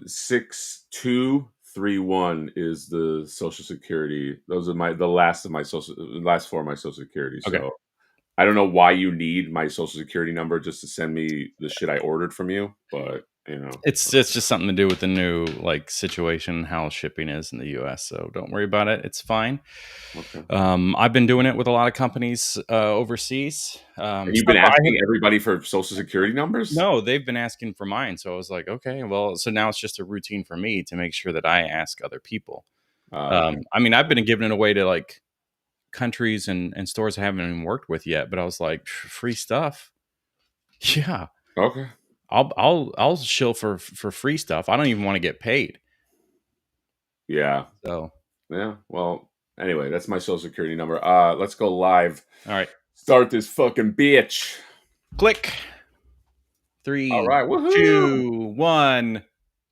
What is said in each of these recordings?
6231 is the social security. Those are the last four of my social security. Okay. So I don't know why you need my social security number just to send me the shit I ordered from you, but It's just something to do with the new situation, how shipping is in the U.S. So don't worry about it; it's fine. Okay. I've been doing it with a lot of companies overseas. And you've been asking everybody for social security numbers? No, they've been asking for mine. So I was like, okay, well, so now it's just a routine for me to make sure that I ask other people. Okay. I mean, I've been giving it away to countries and stores I haven't even worked with yet, but I was like, free stuff. Yeah. Okay. I'll shill for free stuff. I don't even want to get paid. Yeah. So yeah. Well, anyway, that's my social security number. Let's go live. All right. Start this fucking bitch. Click. 3, All right. Woohoo. 2, 1.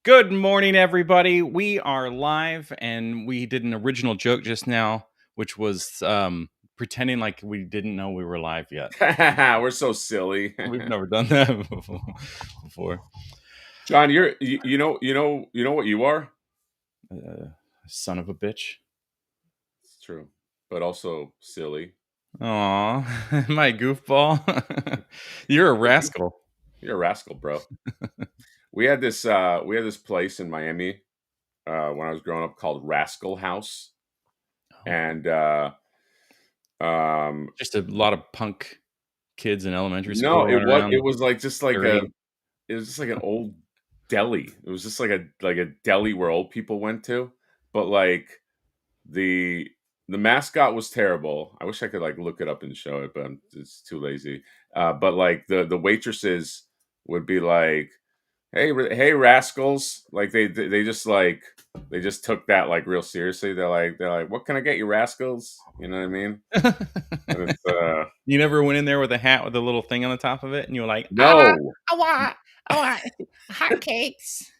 Good morning, everybody. We are live, and we did an original joke just now, which was pretending like we didn't know we were live yet. We're so silly. We've never done that before. John, you know what you are? Son of a bitch. It's true, but also silly. Aw, my goofball. You're a rascal. You're a rascal, bro. we had this place in Miami when I was growing up called Rascal House, and just a lot of punk kids in elementary No, school. it was just like an old deli. It was just like a deli where old people went to, but like the mascot was terrible. I wish I could look it up and show it, but it's too lazy. But like the waitresses would be like, "Hey, rascals!" Like they just took that real seriously. They're like, "What can I get you, rascals?" You know what I mean? And it's, you never went in there with a hat with a little thing on the top of it, and you were like, "No, I want hotcakes."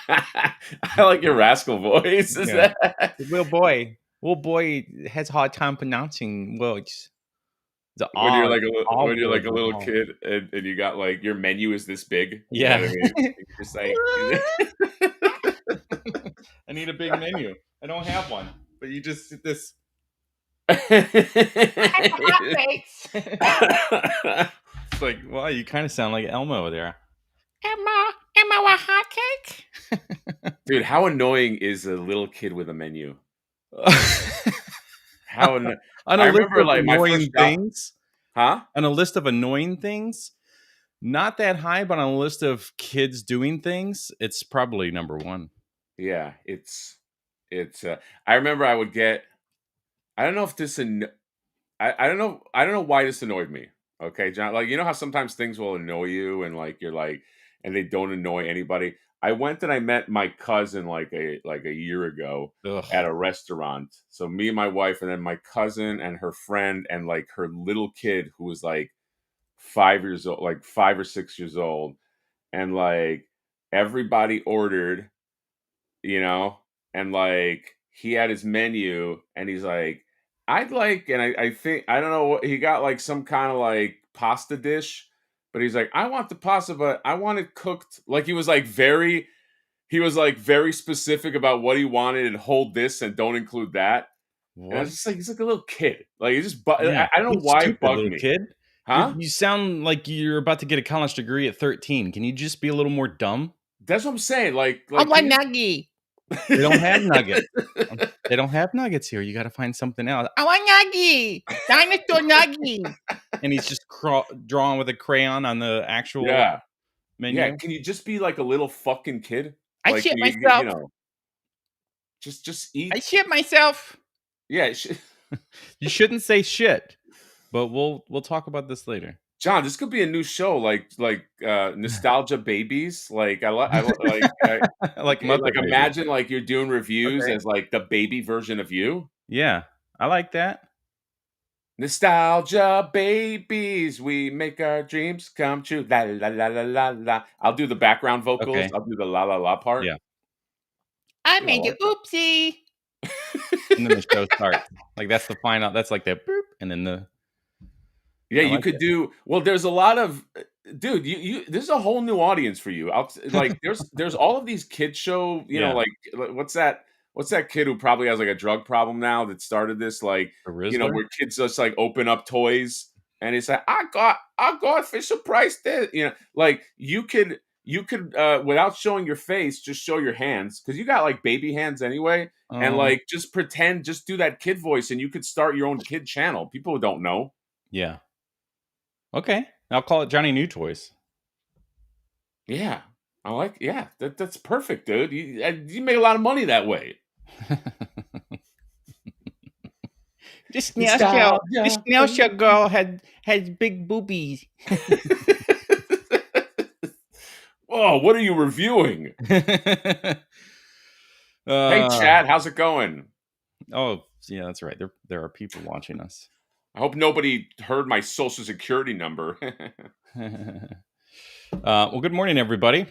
I like your rascal voice. Is Yeah. that Will boy has a hard time pronouncing words. when you're like a little kid and you got your menu is this big? You know Yeah. what I mean? You're just like, I need a big menu. I don't have one, but you just this. Hotcakes. It's like, wow, you kind of sound like Elmo there. Emma, a hotcake? Dude, how annoying is a little kid with a menu? How On a I list remember of my annoying first job, things. huh? On a list of annoying things, not that high, but on a list of kids doing things, it's probably number one. Yeah, it's. I remember I would get. I don't know if this. I don't know. I don't know why this annoyed me. Okay, John. Like, you know how sometimes things will annoy you, and you're like, and they don't annoy anybody. I went and I met my cousin like a year ago at a restaurant. So me and my wife, and then my cousin and her friend and her little kid who was 5 years old, 5 or 6 years old, and everybody ordered, and he had his menu, and he's like, I'd and I think I don't know what he got, some kind of pasta dish, but he's like, I want the pasta, but I want it cooked. He was very specific about what he wanted, and hold this and don't include that. What? And I was just he's like a little kid. He just Yeah, I don't know why it bugged little me. Kid. Huh? You sound like you're about to get a college degree at 13. Can you just be a little more dumb? That's what I'm saying. I want nuggie. They don't have nuggets. They don't have nuggets here. You got to find something else. I want nuggie. Dinosaur nuggie. And he's just drawing with a crayon on the actual menu. Yeah, can you just be a little fucking kid? I shit myself. Just eat. I shit myself. Yeah, you shouldn't say shit. But we'll talk about this later. John, this could be a new show, nostalgia babies. Imagine you're doing reviews as the baby version of you. Yeah, I like that. Nostalgia babies, we make our dreams come true. La la la la la la. I'll do the background vocals. Okay. I'll do the la la la part. Yeah. I made you oopsie. And then the show starts. That's the final. That's the boop, and then the. Yeah, you could do. Well, there's a lot of dude, this is a whole new audience for you. Like, there's all of these kid show, Yeah. like what's that kid who probably has like a drug problem now that started this, like, The Rizzler? where kids just like open up toys and it's like, I got Fisher Price this, like you could without showing your face, just show your hands because you got like baby hands anyway, and like just pretend, just do that kid voice, and you could start your own kid channel. People don't know. Yeah. Okay. I'll call it Johnny New Toys. Yeah. That's perfect, dude. You make a lot of money that way. This Nostalgia. nausea girl has big boobies. Oh, what are you reviewing? Hey, Chad, how's it going? Oh, yeah, that's right. There are people watching us. I hope nobody heard my social security number. Well, good morning, everybody.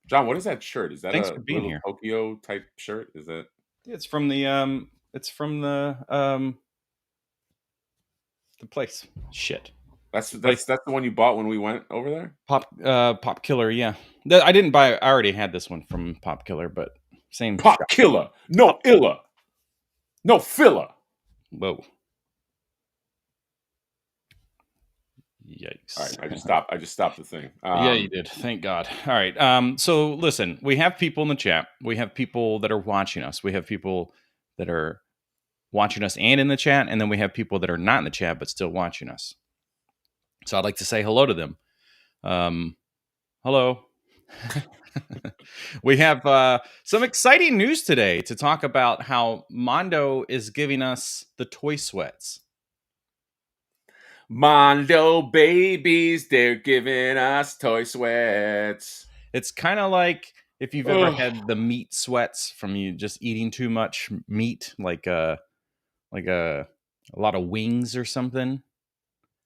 John, what is that shirt? Is that Thanks a for being little here. Tokyo type shirt? Is it? It's from the place. Shit. That's the one you bought when we went over there? Pop Killer, yeah. I didn't buy I already had this one from Pop Killer, but same Pop shop. Killer. No illa. No filler. Whoa. Yikes. All right, I just stopped the thing. Yeah, you did. Thank God. All right. So listen, we have people in the chat. We have people that are watching us. We have people that are watching us and in the chat, and then we have people that are not in the chat but still watching us. So I'd like to say hello to them. Hello. We have some exciting news today to talk about how Mondo is giving us the toy sweats. Mondo babies, they're giving us toy sweats. It's kind of like if you've ever had the meat sweats from you just eating too much meat, like a lot of wings or something.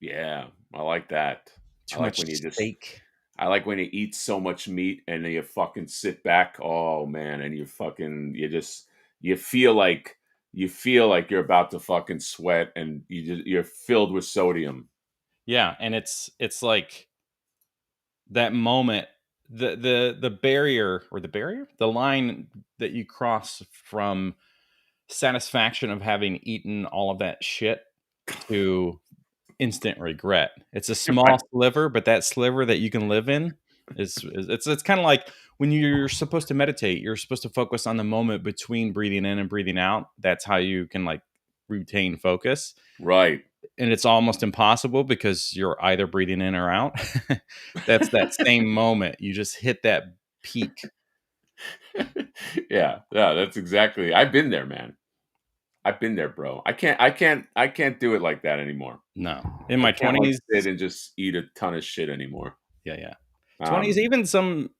Yeah, I like that. Too much steak. I like when you eat so much meat and then you fucking sit back. Oh man, and you feel like you're about to fucking sweat, and you're filled with sodium. Yeah, and it's like that moment, the barrier, the line that you cross from satisfaction of having eaten all of that shit to instant regret. It's a small sliver, but that sliver that you can live in it's kind of like when you're supposed to meditate, you're supposed to focus on the moment between breathing in and breathing out. That's how you can like retain focus. Right. And it's almost impossible because you're either breathing in or out. That's that same moment. You just hit that peak. Yeah, that's exactly. I've been there, man. I've been there, bro. I can't do it like that anymore. No. In my 20s, sit and just eat a ton of shit anymore. Yeah. 20s, even some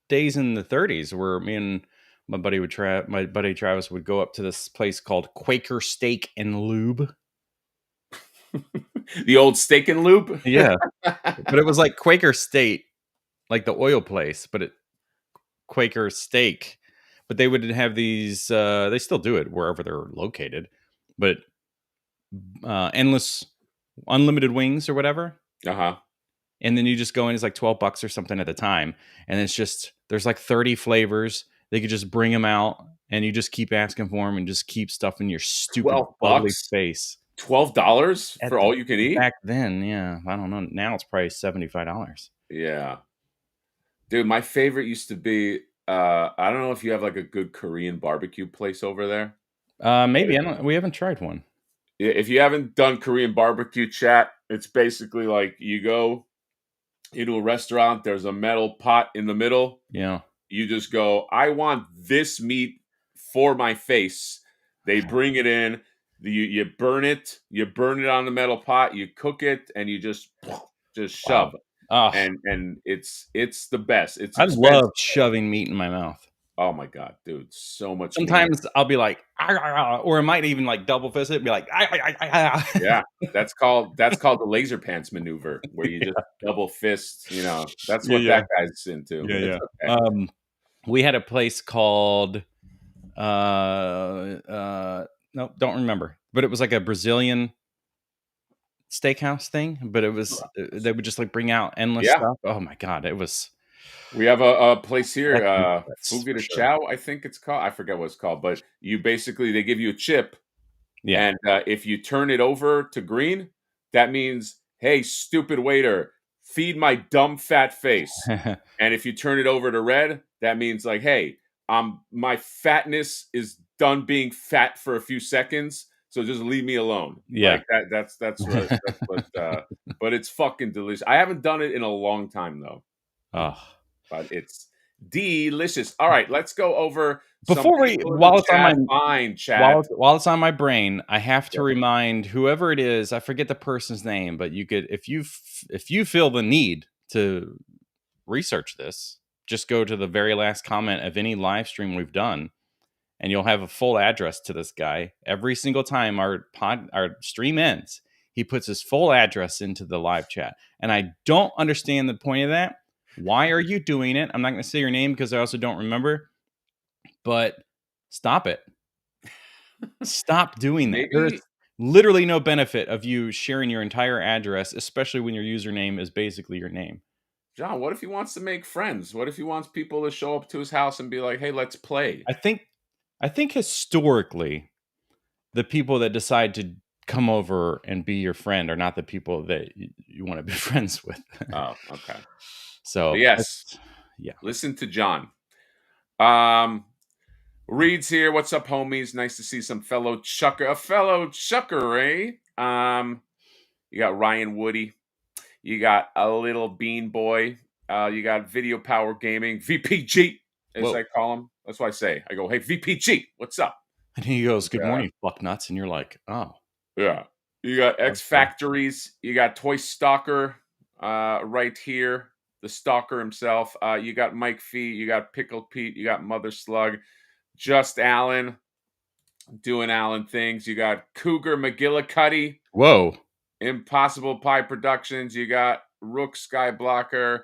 days in the 30s where me and my buddy Travis would go up to this place called Quaker Steak and Lube. The old steak and lube? Yeah. But it was like Quaker State, like the oil place, but Quaker Steak. But they would have these, they still do it wherever they're located, but endless, unlimited wings or whatever. Uh-huh. And then you just go in, it's like $12 or something at the time. And it's just, there's like 30 flavors. They could just bring them out and you just keep asking for them and just keep stuffing your stupid ugly face. $12 for all you can eat? Back then, yeah. I don't know. Now it's probably $75. Yeah. Dude, my favorite used to be, I don't know if you have like a good Korean barbecue place over there. Maybe. We haven't tried one. If you haven't done Korean barbecue, chat, it's basically like you go into a restaurant, there's a metal pot in the middle. Yeah. You just go, I want this meat for my face. They bring it in, you burn it on the metal pot, you cook it, and you just shove. Wow. And it's the best. It's I love shoving meat in my mouth. Oh my God, dude, so much. Sometimes meat. I'll be like, or I might even like double fist it and be like, Yeah, that's called the laser pants maneuver, where you just double fist. That's what that guy's into. Yeah. Okay. We had a place called, no, don't remember, but it was like a Brazilian steakhouse thing, but it was they would just like bring out endless Yeah. stuff. Oh my god, it was We have a place here, that's meat sweats Fuga for de sure. Chow, I think it's called. I forget what it's called, but you basically they give you a chip, Yeah. and if you turn it over to green, that means, "Hey, stupid waiter, feed my dumb fat face." And if you turn it over to red, that means like, "Hey, my fatness is done being fat for a few seconds, so just leave me alone." Yeah. Like that. That's what. But it's fucking delicious. I haven't done it in a long time though, Oh. but it's delicious. All right, let's go over some Before we people in the while it's on my chat. Fine, chat. while it's on my brain, I have to Yeah. remind whoever it is, I forget the person's name, but you could if you feel the need to research this, just go to the very last comment of any live stream we've done and you'll have a full address to this guy. Every single time our stream ends, he puts his full address into the live chat. And I don't understand the point of that. Why are you doing it? I'm not going to say your name because I also don't remember, but stop it. Stop doing that. There's Maybe, literally no benefit of you sharing your entire address, especially when your username is basically your name. John, what if he wants to make friends? What if he wants people to show up to his house and be like, "Hey, let's play"? I think historically the people that decide to come over and be your friend are not the people that you want to be friends with. Oh, okay. So, But yes, yeah. listen to John. Reed's here. What's up, homies? Nice to see some fellow chucker, a fellow chucker, eh? You got Ryan Woody. You got a little bean boy. You got Video Power Gaming, VPG, as Whoa. I call him. That's what I say. I go, "Hey, VPG, what's up?" And he goes, "Good Yeah. morning, fuck nuts." And you're like, "Oh, Yeah. You got X okay." Factories. You got Toy Stalker right here, the stalker himself. You got Mike Fee. You got Pickle Pete. You got Mother Slug. Just Allen doing Allen things. You got Cougar McGillicuddy, Whoa. Impossible Pie Productions. You got Rook Skyblocker,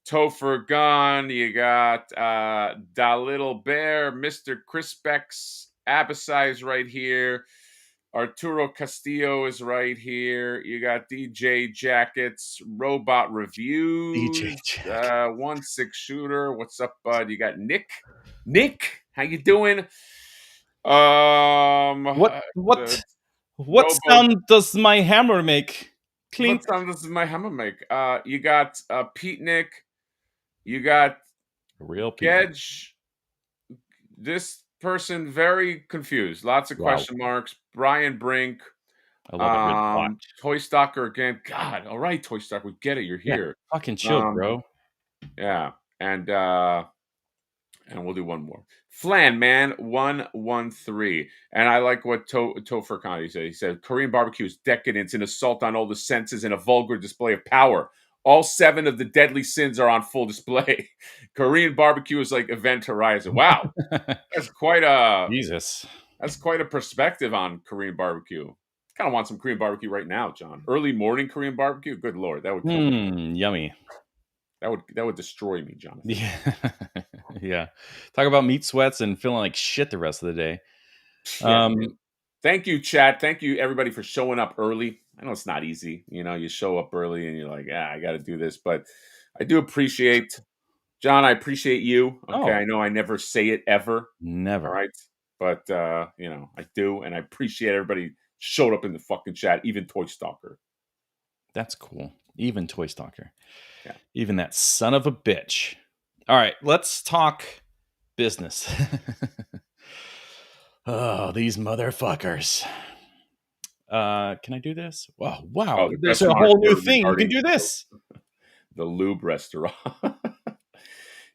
Topher Gun. You got Da Little Bear, Mr. Crispex, Abysai's right here. Arturo Castillo is right here. You got DJ Jackets, Robot DJ Reviews, Jack. 1-6 Shooter. What's up, bud? You got Nick. Nick, how you doing? What Uh, what Robo. sound does my hammer make? Clink. What sound does my hammer make? You got Pete Nick. You got Real people. Gedge. This person very confused. Lots of Wow. question marks. Brian Brink. I love it. Red spot. Toy Stalker again. God, all right, Toy Stalker, we get it. You're Yeah. here. Fucking chill, bro. Yeah, and we'll do one more. Flan Man 113, and I like what Topher Khan said. He said Korean barbecue is decadence, an assault on all the senses, and a vulgar display of power. All 7 of the deadly sins are on full display. Korean barbecue is like Event Horizon. Wow, that's quite a Jesus. that's quite a perspective on Korean barbecue. Kind of want some Korean barbecue right now, John. Early morning Korean barbecue. Good lord, that would kill me. Yummy. That would destroy me, Jonathan. Yeah. Yeah. Talk about meat sweats and feeling like shit the rest of the day. Yeah, thank you, chat. Thank you, everybody, for showing up early. I know it's not easy. You know, you show up early and you're like, I got to do this. But I do appreciate, John, I appreciate you. Okay. Oh. I know I never say it ever. Never. All right. But, you know, I do. And I appreciate everybody showed up in the fucking chat, even Toy Stalker. That's cool. Even Toy Stalker. Yeah. Even that son of a bitch. All right. Let's talk business. Oh, these motherfuckers. Can I do this? Wow. Oh, the There's a question marks whole new were thing. You can regarding do this. the lube restaurant.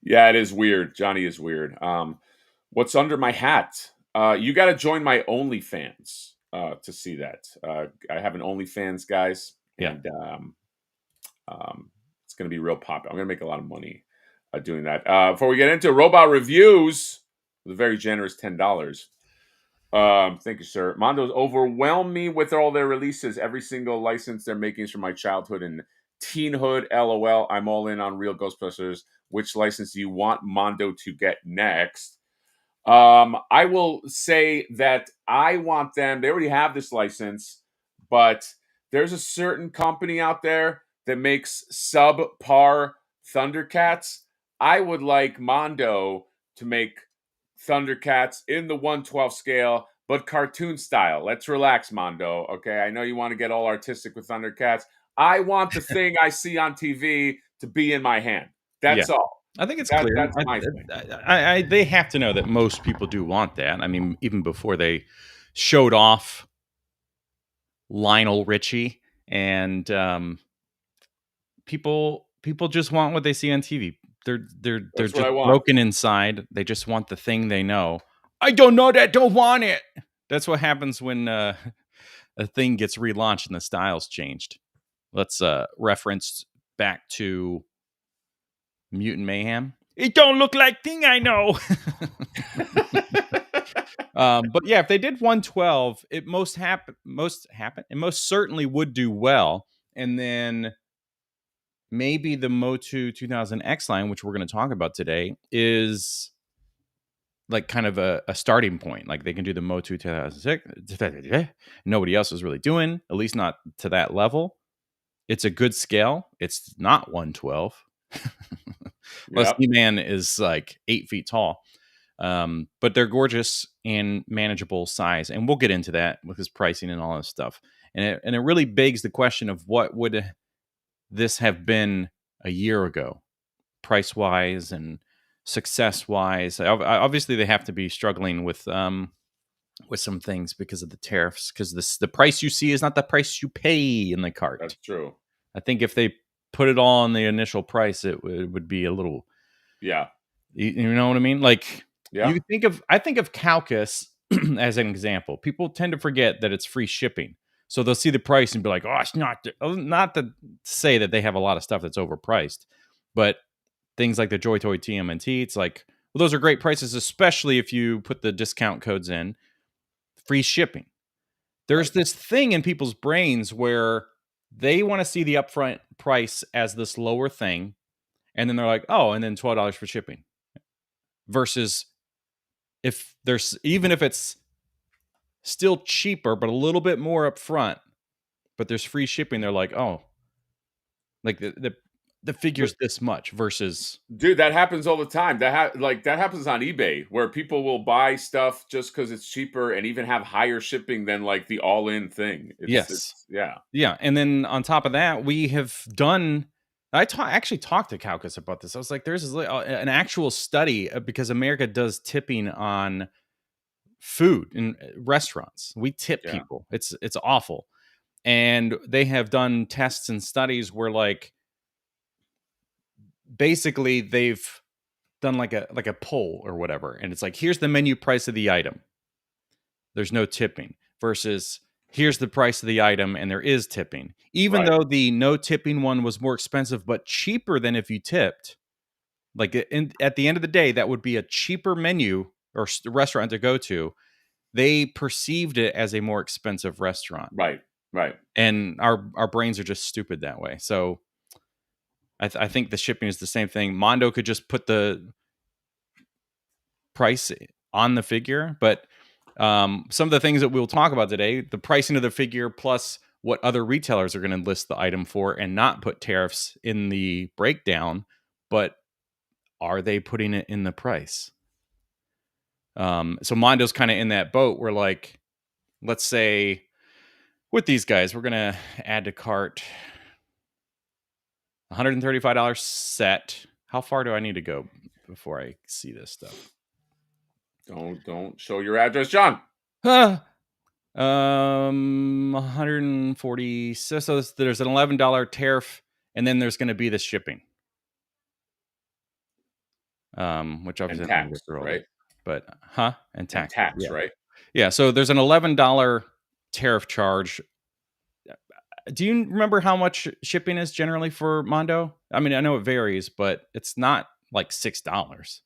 Yeah, it is weird. Johnny is weird. What's under my hat? You got to join my OnlyFans to see that. I have an OnlyFans, guys, Yeah. and it's going to be real popular. I'm going to make a lot of money doing that. Before we get into robot reviews, with a very generous $10. Thank you, sir. Mondo's overwhelmed me with all their releases. Every single license they're making is from my childhood and teenhood. LOL. I'm all in on Real Ghostbusters. Which license do you want Mondo to get next? I will say that I want them. They already have this license, but there's a certain company out there that makes subpar Thundercats. I would like Mondo to make Thundercats in the 1/12 scale, but cartoon style. Let's relax, Mondo. Okay, I know you want to get all artistic with Thundercats. I want the thing I see on TV to be in my hand. Yeah. That's all. I think it's clear. That's my thing. They have to know that most people do want that. I mean, even before they showed off Lionel Richie, and people just want what they see on TV. They're That's what just I want. broken inside. They just want the thing they know. I don't know that. Don't want it. That's what happens when a thing gets relaunched and the style's changed. Let's reference back to Mutant Mayhem. It don't look like thing I know. But yeah, if they did 112, it most certainly would do well. And then maybe the MOTU 2000X line, which we're going to talk about today, is like kind of a starting point. Like they can do the MOTU 2006. Nobody else is really doing, at least not to that level. It's a good scale. It's not 112. Plus, E-Man is like 8 feet tall. But they're gorgeous and manageable size. And we'll get into that with his pricing and all this stuff. And it really begs the question of what would this have been a year ago, price-wise and success-wise. Obviously, they have to be struggling with some things because of the tariffs, because the price you see is not the price you pay in the cart. That's true. I think if they put it all on the initial price, it would be a little... Yeah. You know what I mean? Like... Yeah. I think of Kowkis as an example. People tend to forget that it's free shipping. So they'll see the price and be like, oh, it's not to say that they have a lot of stuff that's overpriced, but things like the Joy Toy TMNT, it's like, well, those are great prices, especially if you put the discount codes in. Free shipping. There's this thing in people's brains where they want to see the upfront price as this lower thing, and then they're like, oh, and then $12 for shipping. Versus if it's still cheaper, but a little bit more up front, but there's free shipping, they're like, oh, like the figure's this much versus... Dude, that happens all the time. That happens on eBay, where people will buy stuff just because it's cheaper and even have higher shipping than like the all-in thing. Yeah. And then on top of that, we have done... I actually talked to Kowkis about this. I was like, there's an actual study because America does tipping on food in restaurants. We tip people. It's awful. And they have done tests and studies where like basically they've done like a poll or whatever. And it's like, here's the menu price of the item. There's no tipping versus here's the price of the item and there is tipping. Even though the no tipping one was more expensive, but cheaper than if you tipped. Like at the end of the day, that would be a cheaper menu or restaurant to go to. They perceived it as a more expensive restaurant. Right. And our brains are just stupid that way. So I think the shipping is the same thing. Mondo could just put the price on the figure, but some of the things that we'll talk about today, the pricing of the figure plus what other retailers are going to list the item for and not put tariffs in the breakdown, but are they putting it in the price? So Mondo's kind of in that boat where like, let's say with these guys, we're going to add to cart $135 set. How far do I need to go before I see this stuff? Don't show your address, John. 140. So there's an $11 tariff, and then there's going to be the shipping. Which obviously tax, right? But and tax, right? Yeah. So there's an $11 tariff charge. Do you remember how much shipping is generally for Mondo? I mean, I know it varies, but it's not like $6.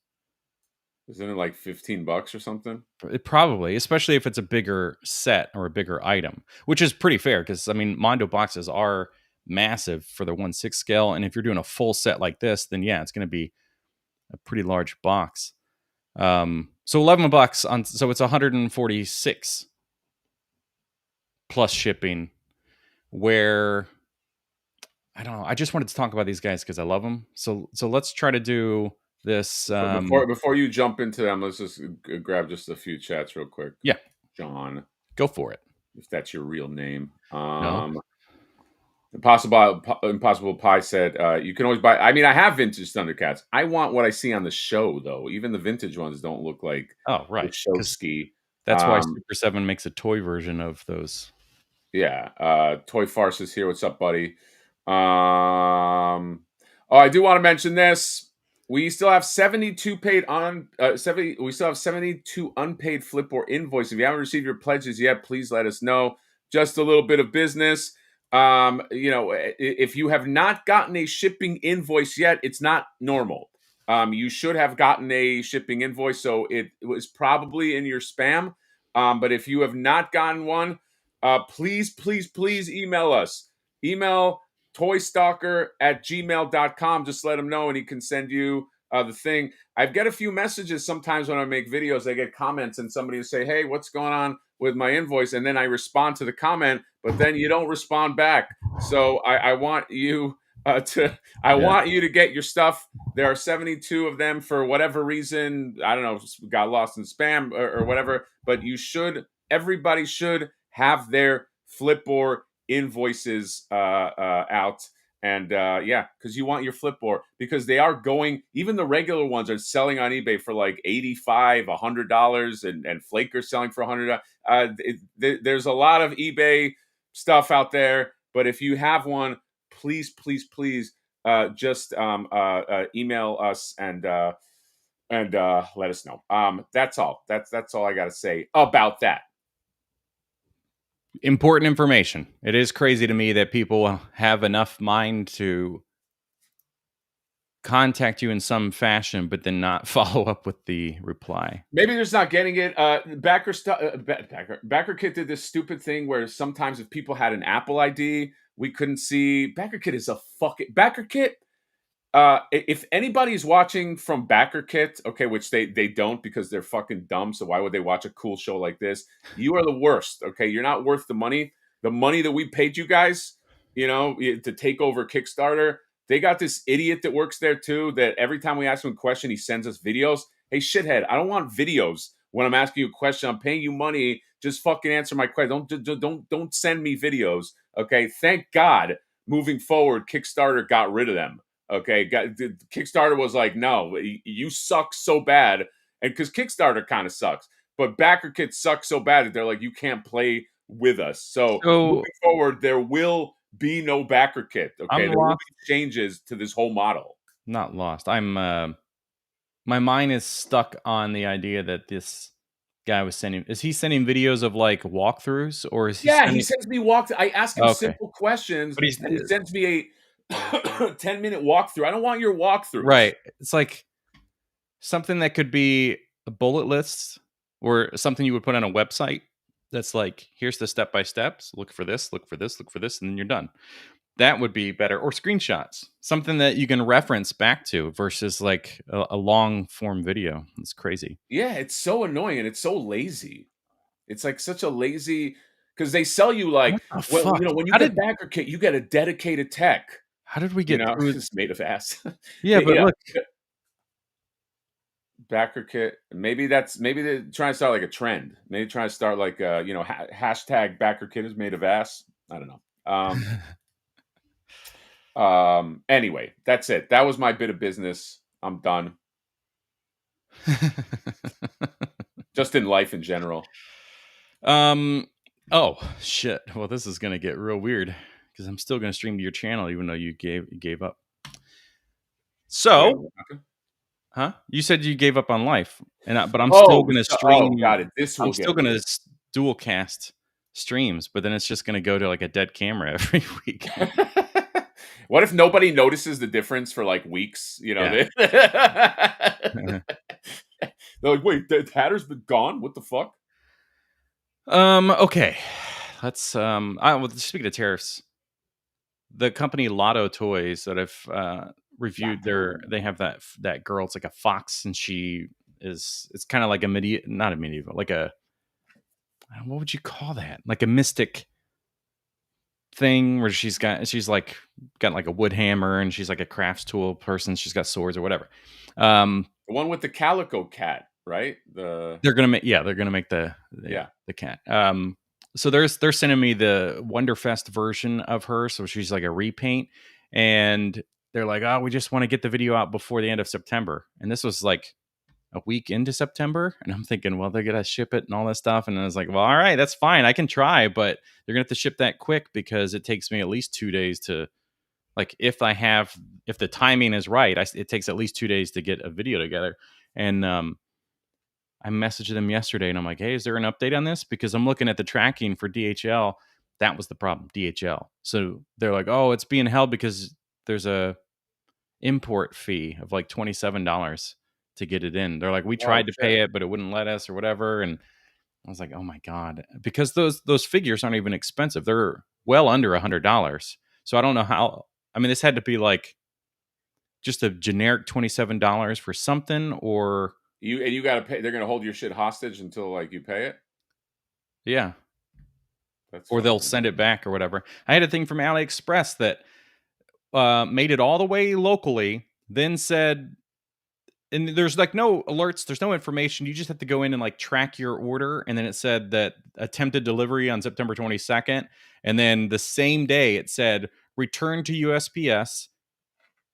Isn't it like $15 or something? Probably, especially if it's a bigger set or a bigger item, which is pretty fair because I mean, Mondo boxes are massive for the 1/6 scale, and if you're doing a full set like this, then yeah, it's going to be a pretty large box. So $11 on, so it's 146 plus shipping. where I don't know. I just wanted to talk about these guys because I love them. So let's try to do this. But before you jump into them, let's just grab just a few chats real quick. Yeah, John, go for it. if that's your real name. No. Impossible Pie said, you can always buy. I mean, I have vintage Thundercats. I want what I see on the show, though. Even the vintage ones don't look like Oh, right. the show ski. That's why Super 7 makes a toy version of those. Yeah. Toy Farce is here. What's up, buddy? Oh, I do want to mention this. We still have 72 paid on 70. We still have 72 unpaid flip or invoice. If you haven't received your pledges yet, please let us know. Just a little bit of business. If you have not gotten a shipping invoice yet, it's not normal. You should have gotten a shipping invoice, so it was probably in your spam. But if you have not gotten one, please email us. Email toystalker@gmail.com. Just let him know and he can send you the thing. I get a few messages sometimes when I make videos. I get comments and somebody will say, hey, what's going on with my invoice? And then I respond to the comment, but then you don't respond back. So I want you want you to get your stuff. There are 72 of them for whatever reason. I don't know, got lost in spam or whatever, but everybody should have their Flipboard invoices out. And because you want your Flipboard, because they are going, even the regular ones are selling on eBay for like $85, $100, and Flaker selling for $100. There's a lot of eBay stuff out there, but if you have one, please just email us and let us know. That's all. That's all I got to say about that. Important information. It is crazy to me that people have enough mind to contact you in some fashion, but then not follow up with the reply. Maybe they're just not getting it. Backer Kit did this stupid thing where sometimes if people had an Apple ID, we couldn't see. Backer Kit is a fucking Backer Kit. If anybody's watching from Backer Kit, okay, which they don't because they're fucking dumb, so why would they watch a cool show like this? You are the worst, okay? You're not worth the money. The money that we paid you guys, to take over Kickstarter. They got this idiot that works there too, that every time we ask him a question, he sends us videos. Hey, shithead, I don't want videos when I'm asking you a question. I'm paying you money. Just fucking answer my question. Don't send me videos, okay? Thank God, moving forward, Kickstarter got rid of them. Okay, Kickstarter was like, no, you suck so bad, and because Kickstarter kind of sucks, but Backer Kit sucks so bad that they're like, you can't play with us. So moving forward, there will be no Backer Kit. Okay, there will be changes to this whole model. Not lost. My mind is stuck on the idea that this guy was sending. Is he sending videos of like walkthroughs, or is he? Yeah, he sends me walkthrough. I ask him simple questions, but he sends me a 10-minute walkthrough. I don't want your walkthrough. Right. It's like something that could be a bullet list or something you would put on a website that's like, here's the step-by-steps. Look for this, look for this, look for this, and then you're done. That would be better. Or screenshots. Something that you can reference back to versus like a long form video. It's crazy. Yeah, it's so annoying and it's so lazy. It's like such a lazy, because they sell you like, when you get Backer Kit, you get a dedicated tech. How did we get through it's made of ass? Yeah, but look. Backer Kit. Maybe they're trying to start like a trend. Maybe trying to start like hashtag Backer Kit is made of ass. I don't know. Anyway, that's it. That was my bit of business. I'm done. Just in life in general. Oh shit. Well, this is gonna get real weird because I'm still gonna stream to your channel even though you gave up. So, huh? You said you gave up on life, but I'm still gonna stream. Oh, got it. I'm still gonna dual cast streams, but then it's just gonna go to like a dead camera every week. What if nobody notices the difference for like weeks? They're like, wait, the Hatter's been gone? What the fuck? Okay. Let's speaking of tariffs, the company Lotto Toys that I've reviewed they have that girl, it's like a fox, and it's kind of like not a medieval, like what would you call that? Like a mystic thing where she's like got like a wood hammer and she's like a crafts tool person. She's got swords or whatever. Um, The one with the calico cat, right? they're gonna make the Yeah. the cat. So they're sending me the Wonderfest version of her, so she's like a repaint, and they're like, oh, we just want to get the video out before the end of September, and this was like a week into September, and I'm thinking, well, they're gonna ship it and all that stuff, and I was like, well, all right, that's fine, I can try, but they're gonna have to ship that quick because it takes me at least 2 days to like if the timing is right, it takes at least 2 days to get a video together, and I messaged them yesterday and I'm like, hey, is there an update on this? Because I'm looking at the tracking for DHL. That was the problem, DHL. So they're like, oh, it's being held because there's a import fee of like $27 to get it in. They're like, we Oh tried to shit. pay it, but it wouldn't let us or whatever. And I was like, oh my God. Because those figures aren't even expensive. They're well under $100. So I don't know how. I mean, this had to be like just a generic $27 for something, or You gotta pay. They're gonna hold your shit hostage until like you pay it. yeah. That's Or they'll fucking. send it back or whatever. I had a thing from AliExpress that made it all the way locally, then said, and there's like no alerts, there's no information. You just have to go in and like track your order. And then it said that attempted delivery on September 22nd. And then the same day it said return to USPS.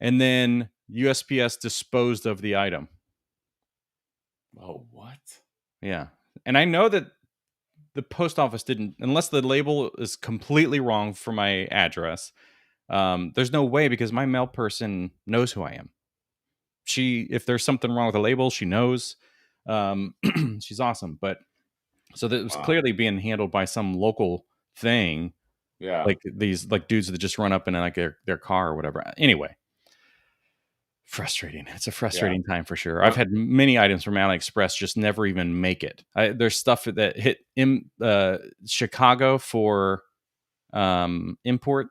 And then USPS disposed of the item. Oh what? Yeah. And I know that the post office didn't, unless the label is completely wrong for my address. There's no way because my mail person knows who I am. If there's something wrong with the label, she knows. She's awesome. But so that was Wow. clearly being handled by some local thing, Yeah. like these like dudes that just run up in like their car or whatever. Anyway, frustrating. It's a Yeah. frustrating time for sure. I've Well, had many items from AliExpress just never even make it. There's stuff that hit in Chicago for import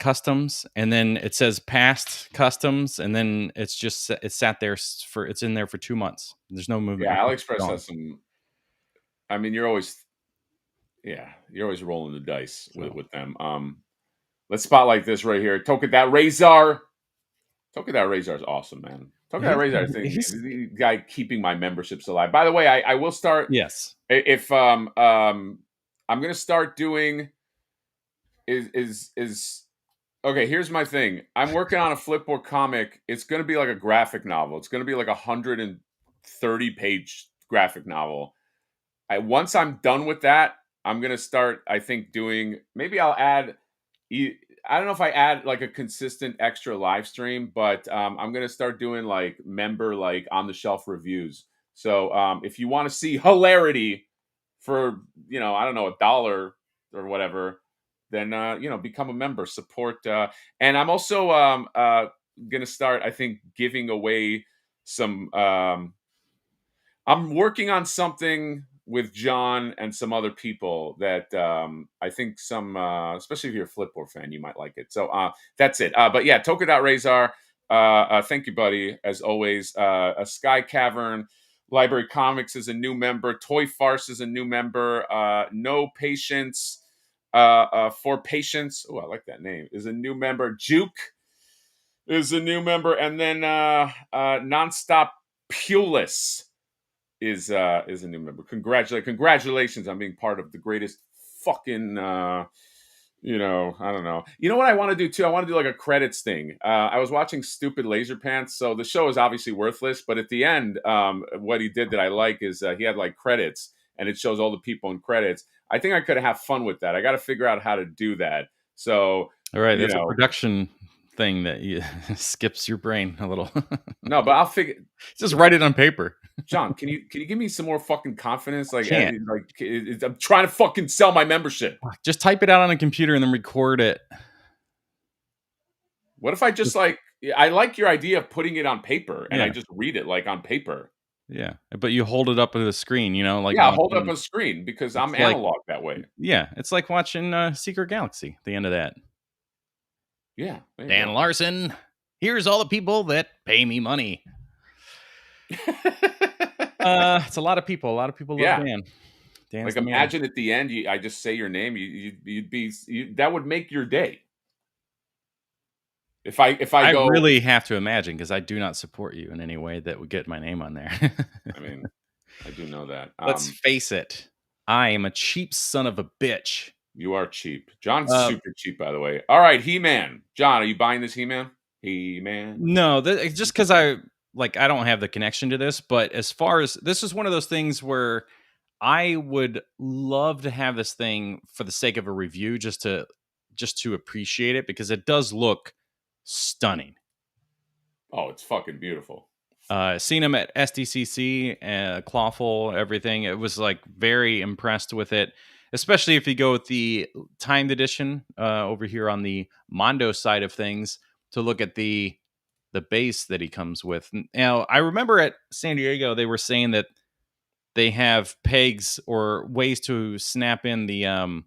customs, and then it says past customs, and then it's sat there it's in there for 2 months. There's no movement. yeah. AliExpress Gone. has some. I mean, you're always rolling the dice So with them. Let's spotlight this right here. Toka that Razor. Toka that Razor is awesome, man. Toka that he's, Razor, I think he's the guy keeping my memberships alive. By the way, I will start yes. if I'm gonna start doing is okay. Here's my thing. I'm working on a flipboard comic. It's gonna be like a graphic novel. It's gonna be like 130-page graphic novel. Once I'm done with that, I'm gonna start. I think doing maybe I'll add. I don't know if I add like a consistent extra live stream, but I'm gonna start doing like member like on the shelf reviews. So if you want to see hilarity for I don't know $1 or whatever, then become a member, support. And I'm also gonna start. I think giving away some. I'm working on something with John and some other people that I think especially if you're a Flipboard fan, you might like it. So that's it. But yeah, Toka.Razor, thank you, buddy, as always. A Sky Cavern, Library Comics is a new member. Toy Farce is a new member. No Patience, for Patience. Oh, I like that name. Is a new member. Juke is a new member. And then Nonstop Pulis is a new member. Congratulations on being part of the greatest fucking I don't know. You know what I want to do too? I want to do like a credits thing. I was watching Stupid Laser Pants, so the show is obviously worthless, but at the end, what he did that I like is he had like credits and it shows all the people in credits. I think I could have fun with that. I got to figure out how to do that. So, All right, you that's a know, production thing that skips your brain a little. no, but I'll figure. Just write it on paper. John, can you give me some more fucking confidence? Can't. I'm trying to fucking sell my membership. Just type it out on a computer and then record it. What if I just like I like your idea of putting it on paper and I Yeah. just read it like on paper. Yeah, but you hold it up to the screen, like Yeah, I'll hold up watching. a screen because It's I'm like analog that way. yeah, it's like watching Secret Galaxy. The end of that. Yeah, there you Dan go. Larson. Here's all the people that pay me money. It's a lot of people. A lot of people love Yeah. Dan. Dan's Like, the man. imagine at the end, I just say your name, that would make your day. If I I go, really have to imagine because I do not support you in any way that would get my name on there. I mean, I do know that. Let's face it. I am a cheap son of a bitch. You are cheap. John's Uh, super cheap, by the way. All right, He-Man. John, are you buying this He-Man? He-Man. no, it's just because I don't have the connection to this. But as far as this is one of those things where I would love to have this thing for the sake of a review, just to appreciate it because it does look stunning. Oh, it's fucking beautiful. Seen him at SDCC, Clawful, everything. It was like very impressed with it, especially if you go with the timed edition over here on the Mondo side of things to look at the base that he comes with. Now, I remember at San Diego they were saying that they have pegs or ways to snap in the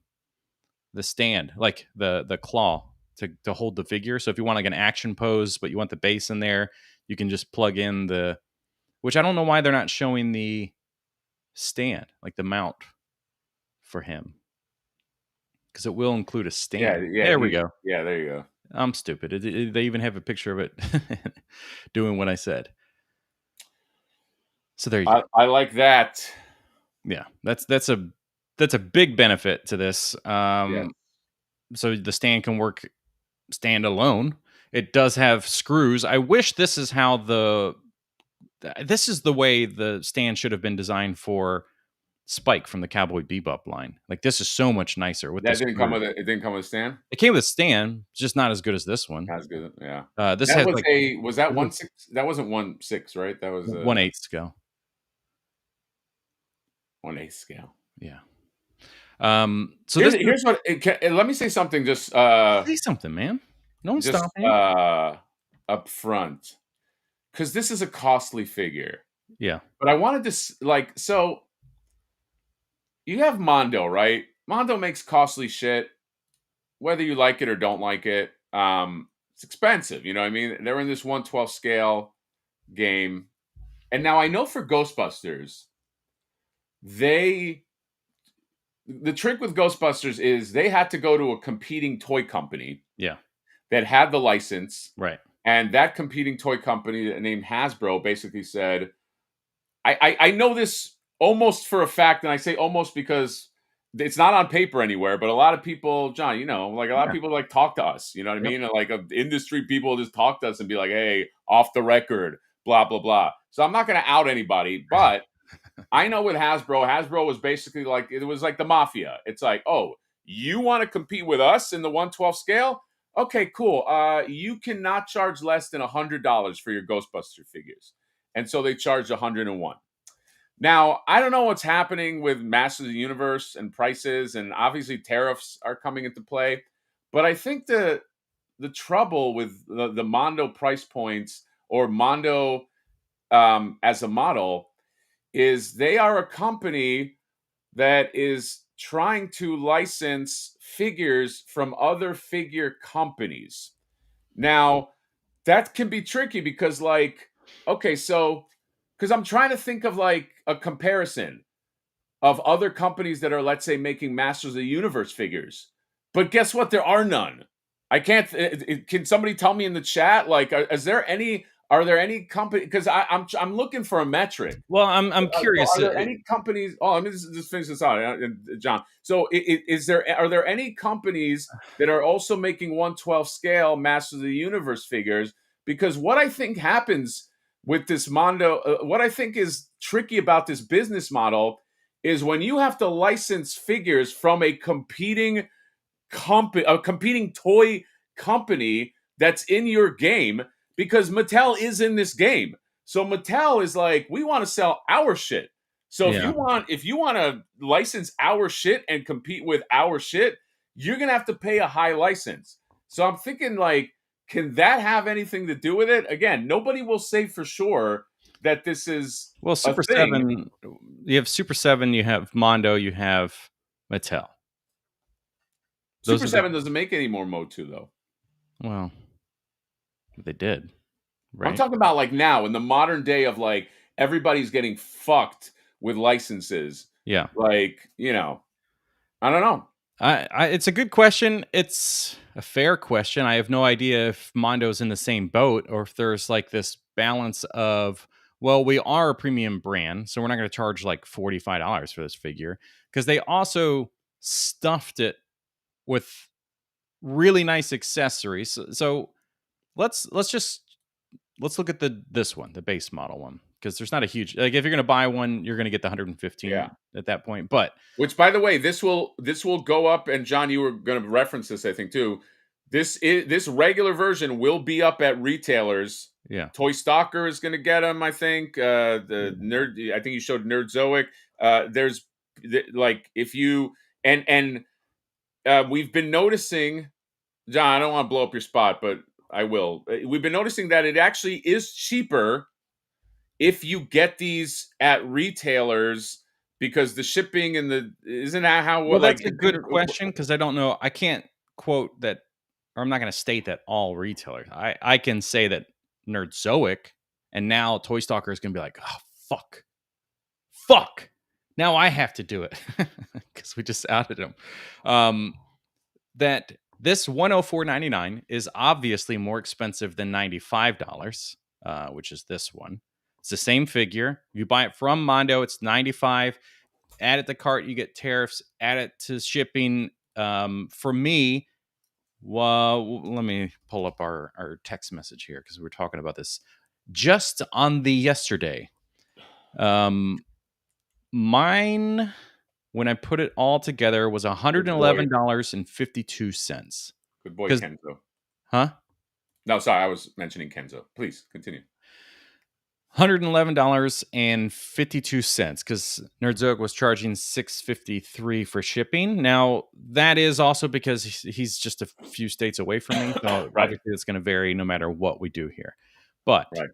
stand, like the claw to hold the figure. So if you want like an action pose, but you want the base in there, you can just plug in which I don't know why they're not showing the stand, like the mount for him. Because it will include a stand. Yeah, There we go. Yeah, there you go. I'm stupid. They even have a picture of it doing what I said. So there you go. I like that. Yeah, that's a big benefit to this. Yeah. So the stand can work stand alone. It does have screws. I wish this is how this is the way the stand should have been designed for Spike from the Cowboy Bebop line. Like this is so much nicer with That this. didn't come with it. It didn't come with a stand. It came with a stand, just not as good as this one. That's good. Yeah. This That has was like was that 1/6? That wasn't 1/6, right? That was 1/8 scale. 1/8 scale. Yeah. So Here's what. Let me say something. Just say something, man. No one's just stopping. up front, because this is a costly figure. Yeah. But I wanted to so you have Mondo, right? Mondo makes costly shit, whether you like it or don't like it. It's expensive, you know what I mean? They're in this 1/12 scale game. And now I know for Ghostbusters, the trick with Ghostbusters is they had to go to a competing toy company Yeah. that had the license. Right. And that competing toy company named Hasbro basically said, I know this almost for a fact, and I say almost because it's not on paper anywhere, but a lot of people, John, like a lot of people like talk to us, you know what I mean? And like industry people just talk to us and be like, hey, off the record, blah, blah, blah. So I'm not going to out anybody, but I know with Hasbro was basically like, it was like the mafia. It's like, oh, you want to compete with us in the 1/12 scale? Okay, cool. You cannot charge less than $100 for your Ghostbuster figures. And so they charged 101. Now, I don't know what's happening with Masters of the Universe and prices, and obviously tariffs are coming into play. But I think the trouble with the Mondo price points or Mondo as a model is they are a company that is trying to license figures from other figure companies. Now, that can be tricky because, like, okay, so because I'm trying to think of like a comparison of other companies that are, let's say, making Masters of the Universe figures. But guess what? There are none. I can't. Can somebody tell me in the chat? Like, is there any? Are there any company? Because I'm looking for a metric. Well, I'm curious. Are there any companies? Oh, let me just finish this out, John. So, are there any companies that are also making 1/12 scale Masters of the Universe figures? Because what I think happens with this Mondo, what I think is tricky about this business model is when you have to license figures from a competing toy company that's in your game, because Mattel is in this game. So Mattel is like, we want to sell our shit. So if you want to license our shit and compete with our shit, you're going to have to pay a high license. So I'm thinking, like, can that have anything to do with it? Again, nobody will say for sure that this is Super a thing. 7. You have Super 7. You have Mondo. You have Mattel. Super 7 doesn't make any more MOTU though. Well, they did. Right? I'm talking about like now in the modern day of like everybody's getting fucked with licenses. Yeah. Like, I don't know. It's a good question. It's a fair question. I have no idea if Mondo's in the same boat or if there's like this balance of, well, we are a premium brand, so we're not going to charge like $45 for this figure, because they also stuffed it with really nice accessories. So let's look at this one, the base model one, because there's not a huge, like, if you're going to buy one, you're going to get the 115 Yeah. at that point. But Which, by the way, this will go up. And John, you were going to reference this, I think, too. This regular version will be up at retailers. yeah, Toy Stalker is going to get them, I think. The nerd, I think you showed Nerdzoic. There's like, if you and we've been noticing, John. I don't want to blow up your spot, but I will. We've been noticing that it actually is cheaper if you get these at retailers, because the shipping and isn't that how, well, like, that's a good question, because I don't know. I can't quote that, or I'm not going to state that all retailers. I can say that Nerdzoic, and now Toy Stalker is going to be like, oh, fuck. Now I have to do it because we just outed him. That this $104.99 is obviously more expensive than $95, which is this one. It's the same figure. You buy it from Mondo, it's $95. Add it to cart, you get tariffs. Add it to shipping. For me, well, let me pull up our text message here, because we're talking about this just on the yesterday. Mine, when I put it all together, was $111.52. Good boy, 'Cause Kenzo. huh? No, sorry, I was mentioning Kenzo. Please continue. $111.52, because Nerdzoic was charging $6.53 for shipping. Now, that is also because he's just a few states away from me. So Right. obviously it's going to vary no matter what we do here. But Right.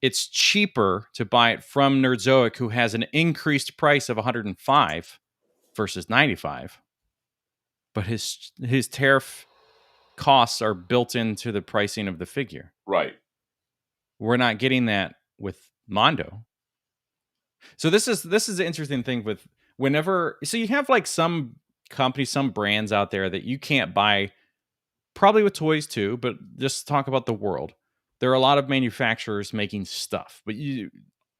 it's cheaper to buy it from Nerdzoic, who has an increased price of $105 versus $95. But his tariff costs are built into the pricing of the figure. Right. We're not getting that with Mondo. So this is the interesting thing with whenever, so you have like some companies, some brands out there that you can't buy, probably with toys too, but just talk about the world. There are a lot of manufacturers making stuff, but you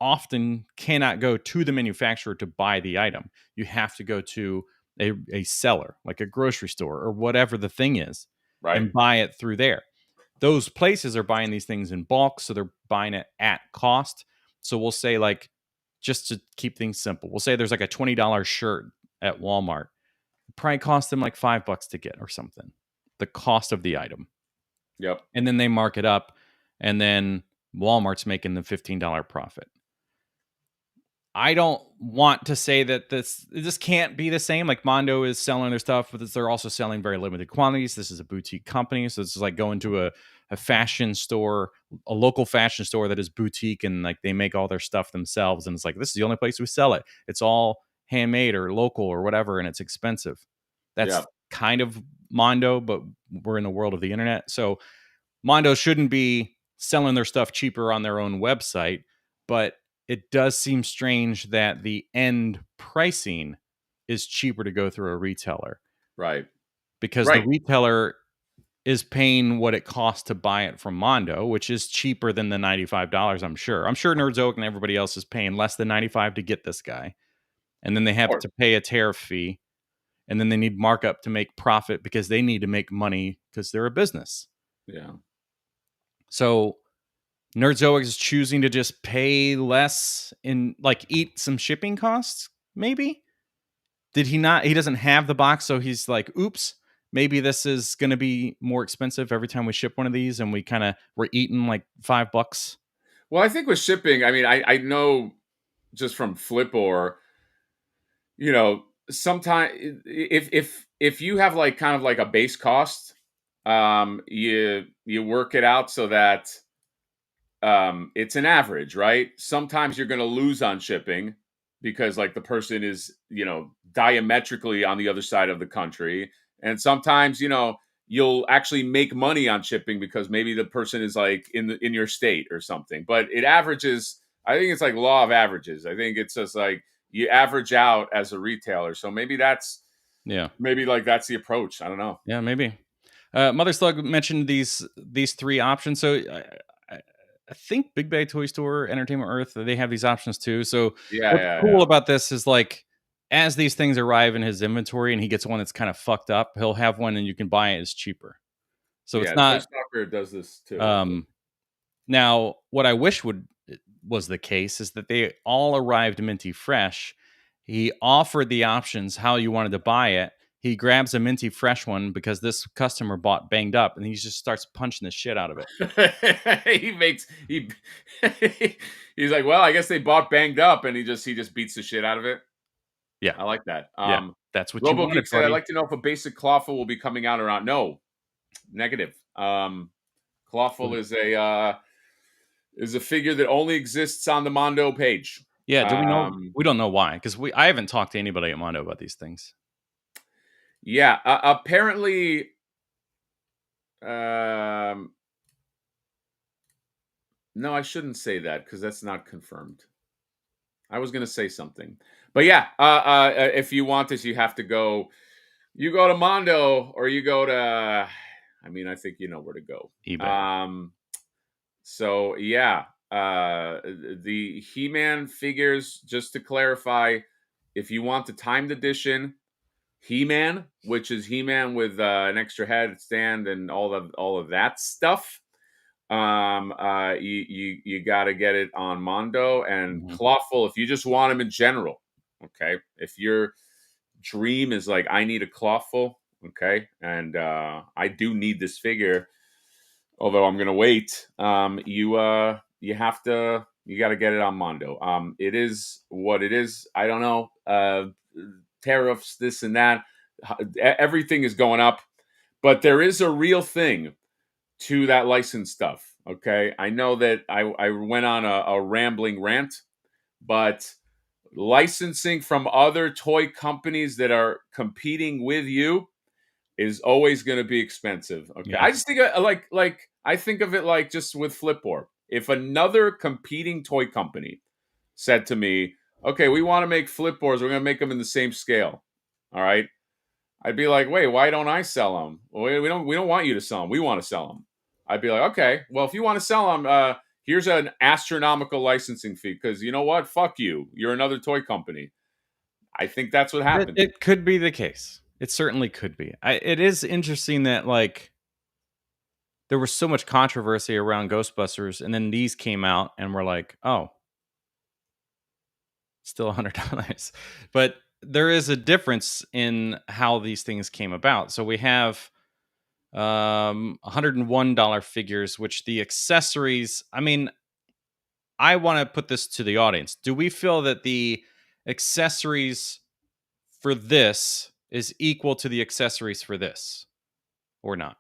often cannot go to the manufacturer to buy the item. You have to go to a seller, like a grocery store or whatever the thing is, Right. and buy it through there. Those places are buying these things in bulk, so they're buying it at cost. So we'll say, like, just to keep things simple, we'll say there's like a $20 shirt at Walmart. It probably cost them like $5 to get or something, the cost of the item. Yep. And then they mark it up, and then Walmart's making the $15 profit. I don't want to say that this can't be the same. Like, Mondo is selling their stuff, but they're also selling very limited quantities. This is a boutique company, so it's like going to a fashion store, a local fashion store that is boutique, and like they make all their stuff themselves. And it's like, this is the only place we sell it. It's all handmade or local or whatever, and it's expensive. That's kind of Mondo, but we're in the world of the internet, so Mondo shouldn't be selling their stuff cheaper on their own website, but it does seem strange that the end pricing is cheaper to go through a retailer. Right. Because the retailer is paying what it costs to buy it from Mondo, which is cheaper than the $95, I'm sure. I'm sure Nerdzoic and everybody else is paying less than $95 to get this guy. And then they have to pay a tariff fee. And then they need markup to make profit because they need to make money because they're a business. Yeah. So Nerdzoic is choosing to just pay less and like eat some shipping costs, maybe? Did he not? He doesn't have the box, so he's like, oops, maybe this is going to be more expensive every time we ship one of these, and we're eating like $5. Well, I think with shipping, I mean, I know just from Flipboard, sometimes if you have like kind of like a base cost, you work it out so that it's an average, right? Sometimes you're going to lose on shipping because like the person is, diametrically on the other side of the country. And sometimes, you'll actually make money on shipping because maybe the person is like in your state or something. But it averages, I think it's like law of averages. I think it's just like, you average out as a retailer. So maybe that's Yeah. that's the approach. I don't know. Yeah, maybe. Mother Slug mentioned these three options. So I think Big Bag Toy Store, Entertainment Earth, they have these options too. So Yeah, what's yeah, cool yeah. about this is like as these things arrive in his inventory and he gets one that's kind of fucked up, he'll have one and you can buy it as cheaper. So it's Yeah, Toy not Stalker does this too. um now what I wish was the case is that they all arrived minty fresh. He offered the options how you wanted to buy it. He grabs a minty fresh one because this customer bought banged up, and he just starts punching the shit out of it. he he's like, well, I guess they bought banged up, and he just beats the shit out of it. Yeah, I like that. yeah, that's what you Robo Geek wanted, said, I'd buddy. like to know if a basic clawful will be coming out or not. No, negative. Clawful is a figure that only exists on the Mondo page. Yeah, do we know? We don't know why because I haven't talked to anybody at Mondo about these things. Yeah, apparently, no, I shouldn't say that because that's not confirmed. I was going to say something, but yeah, if you want this, you have to go. You go to Mondo, or you go to. I mean, I think you know where to go. eBay. So yeah, the He-Man figures. Just to clarify, if you want the timed edition He-Man, which is He-Man with an extra head stand and all of that stuff, you got to get it on Mondo. And Mhm. Clawful, if you just want them in general, okay. If your dream is like, I need a Clawful, okay, and I do need this figure, although I'm gonna wait. You have to. You got to get it on Mondo. It is what it is. I don't know. Tariffs, this and that. Everything is going up, but there is a real thing to that license stuff. Okay, I know that I went on a rambling rant, but licensing from other toy companies that are competing with you is always going to be expensive. Okay, Yeah. I just think like I think of it like just with Flipboard. If another competing toy company said to me, "Okay, we want to make Flipboards. We're going to make them in the same scale," all right, I'd be like, "Wait, why don't I sell them? Well, we don't want you to sell them. We want to sell them." I'd be like, "Okay, well, if you want to sell them, here's an astronomical licensing fee because you know what? Fuck you. You're another toy company." I think that's what happened. It could be the case. It certainly could be. It is interesting that like there was so much controversy around Ghostbusters, and then these came out, and we're like, oh, still $100. But there is a difference in how these things came about. So we have $101 figures, which the accessories. I mean, I want to put this to the audience. Do we feel that the accessories for this is equal to the accessories for this or not?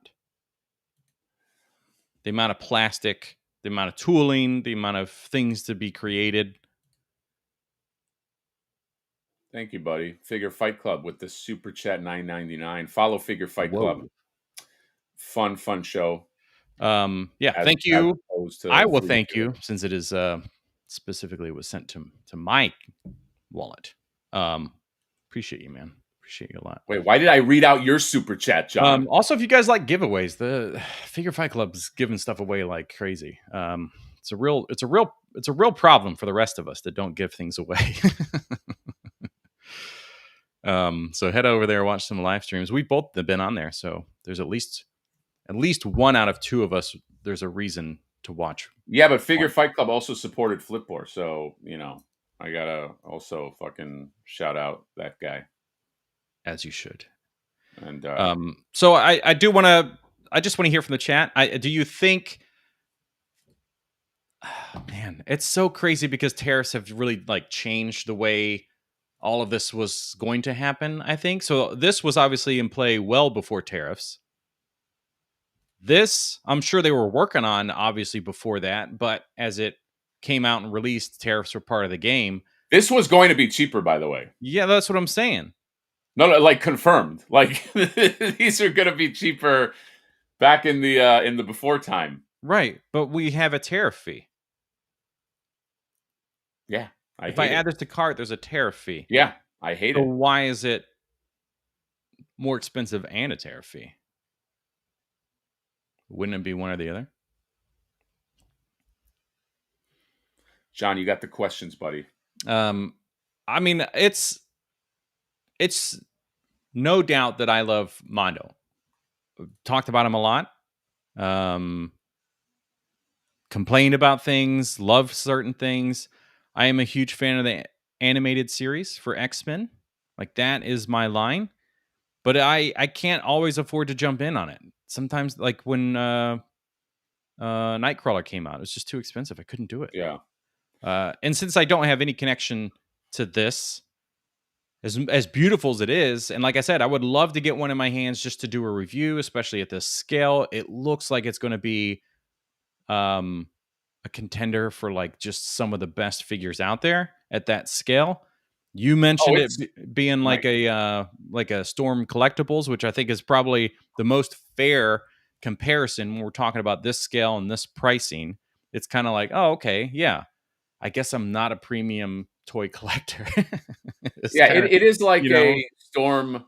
The amount of plastic, the amount of tooling, the amount of things to be created. Thank you, buddy. Figure Fight Club with the super chat $9.99. Follow Figure Fight Club. Whoa. Fun show. Yeah, As thank you. opposed to I will Free thank Figure. you since it is specifically was sent to my wallet. Appreciate you, man. Appreciate you a lot. Wait, why did I read out your super chat, John? Also, if you guys like giveaways, the Figure Fight Club's giving stuff away like crazy. It's a real problem for the rest of us that don't give things away. So head over there, watch some live streams. We both have been on there, so there's at least one out of two of us. There's a reason to watch. Yeah, but Figure Fight Club also supported Flipboard, so you know I gotta also fucking shout out that guy. As you should. And so I do want to. I just want to hear from the chat. Do you think? Oh, man, it's so crazy because tariffs have really like changed the way all of this was going to happen. I think so. This was obviously in play well before tariffs. This, I'm sure they were working on obviously before that, but as it came out and released, tariffs were part of the game. This was going to be cheaper, by the way. Yeah, that's what I'm saying. No, like confirmed. Like these are going to be cheaper back in the before time. Right, but we have a tariff fee. Yeah, I If I hate it. add this to cart, there's a tariff fee. Yeah, I hate So it. why is it more expensive and a tariff fee? Wouldn't it be one or the other? John, you got the questions, buddy. I mean, it's no doubt that I love Mondo. Talked about him a lot. Um, Complained about things, love certain things. I am a huge fan of the animated series for X-Men. Like that is my line. But I can't always afford to jump in on it. Sometimes like when Nightcrawler came out, it was just too expensive. I couldn't do it. Yeah. And since I don't have any connection to this, as beautiful as it is, and like I said, I would love to get one in my hands just to do a review, especially at this scale. It looks like it's going to be a contender for like just some of the best figures out there at that scale. You Oh, mentioned it it's being nice. like a Storm Collectibles, which I think is probably the most fair comparison when we're talking about this scale and this pricing. It's kind of like, oh, okay, yeah, I guess I'm not a premium toy collector. It's Yeah, kind of, it is like you know, a Storm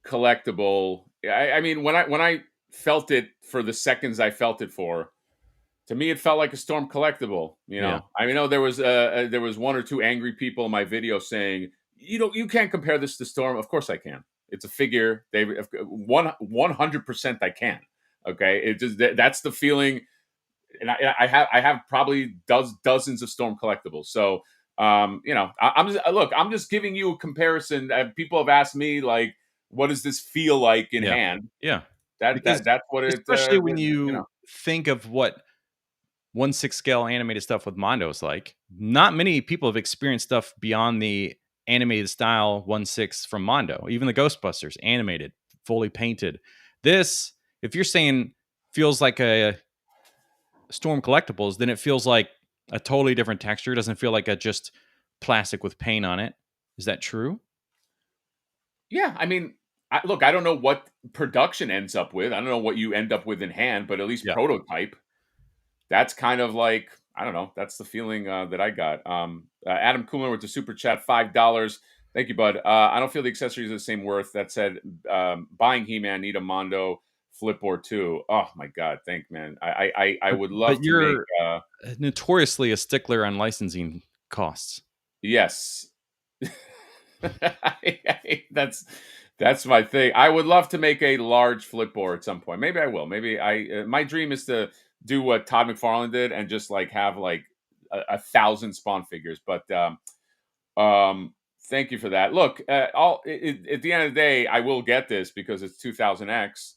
collectible. I mean, when I felt it for the seconds I felt it for, to me, it felt like a Storm collectible. You yeah, know, I mean, there was one or two angry people in my video saying, you can't compare this to Storm. Of course I can. It's a figure. They 100% I can. Okay, it just that's the feeling, and I have probably dozens of Storm collectibles. So I'm just look. I'm just giving you a comparison. People have asked me like, what does this feel like in yeah, hand? yeah. Because That's what it. especially when You know. you think of what 1/6 scale animated stuff with Mondo is like, not many people have experienced stuff beyond the animated style 1/6 from Mondo. Even the Ghostbusters, animated, fully painted. This, if you're saying feels like a Storm Collectibles, then it feels like a totally different texture. It doesn't feel like a just plastic with paint on it. Is that true? Yeah, I mean, look, I don't know what production ends up with. I don't know what you end up with in hand, but at least Yeah. prototype. That's kind of like I don't know. That's the feeling that I got. Adam Cooler with the super chat, $5. Thank you, bud. I don't feel the accessories are the same worth. That said, buying He-Man need a Mondo flip or two. Oh my god, thank man. I would But love to make. you're notoriously a stickler on licensing costs. Yes, that's my thing. I would love to make a large flipboard at some point. Maybe I will. Maybe I. My dream is to do what Todd McFarlane did and just like have like 1,000 Spawn figures. But thank you for that. Look, at the end of the day, I will get this because it's 2000X.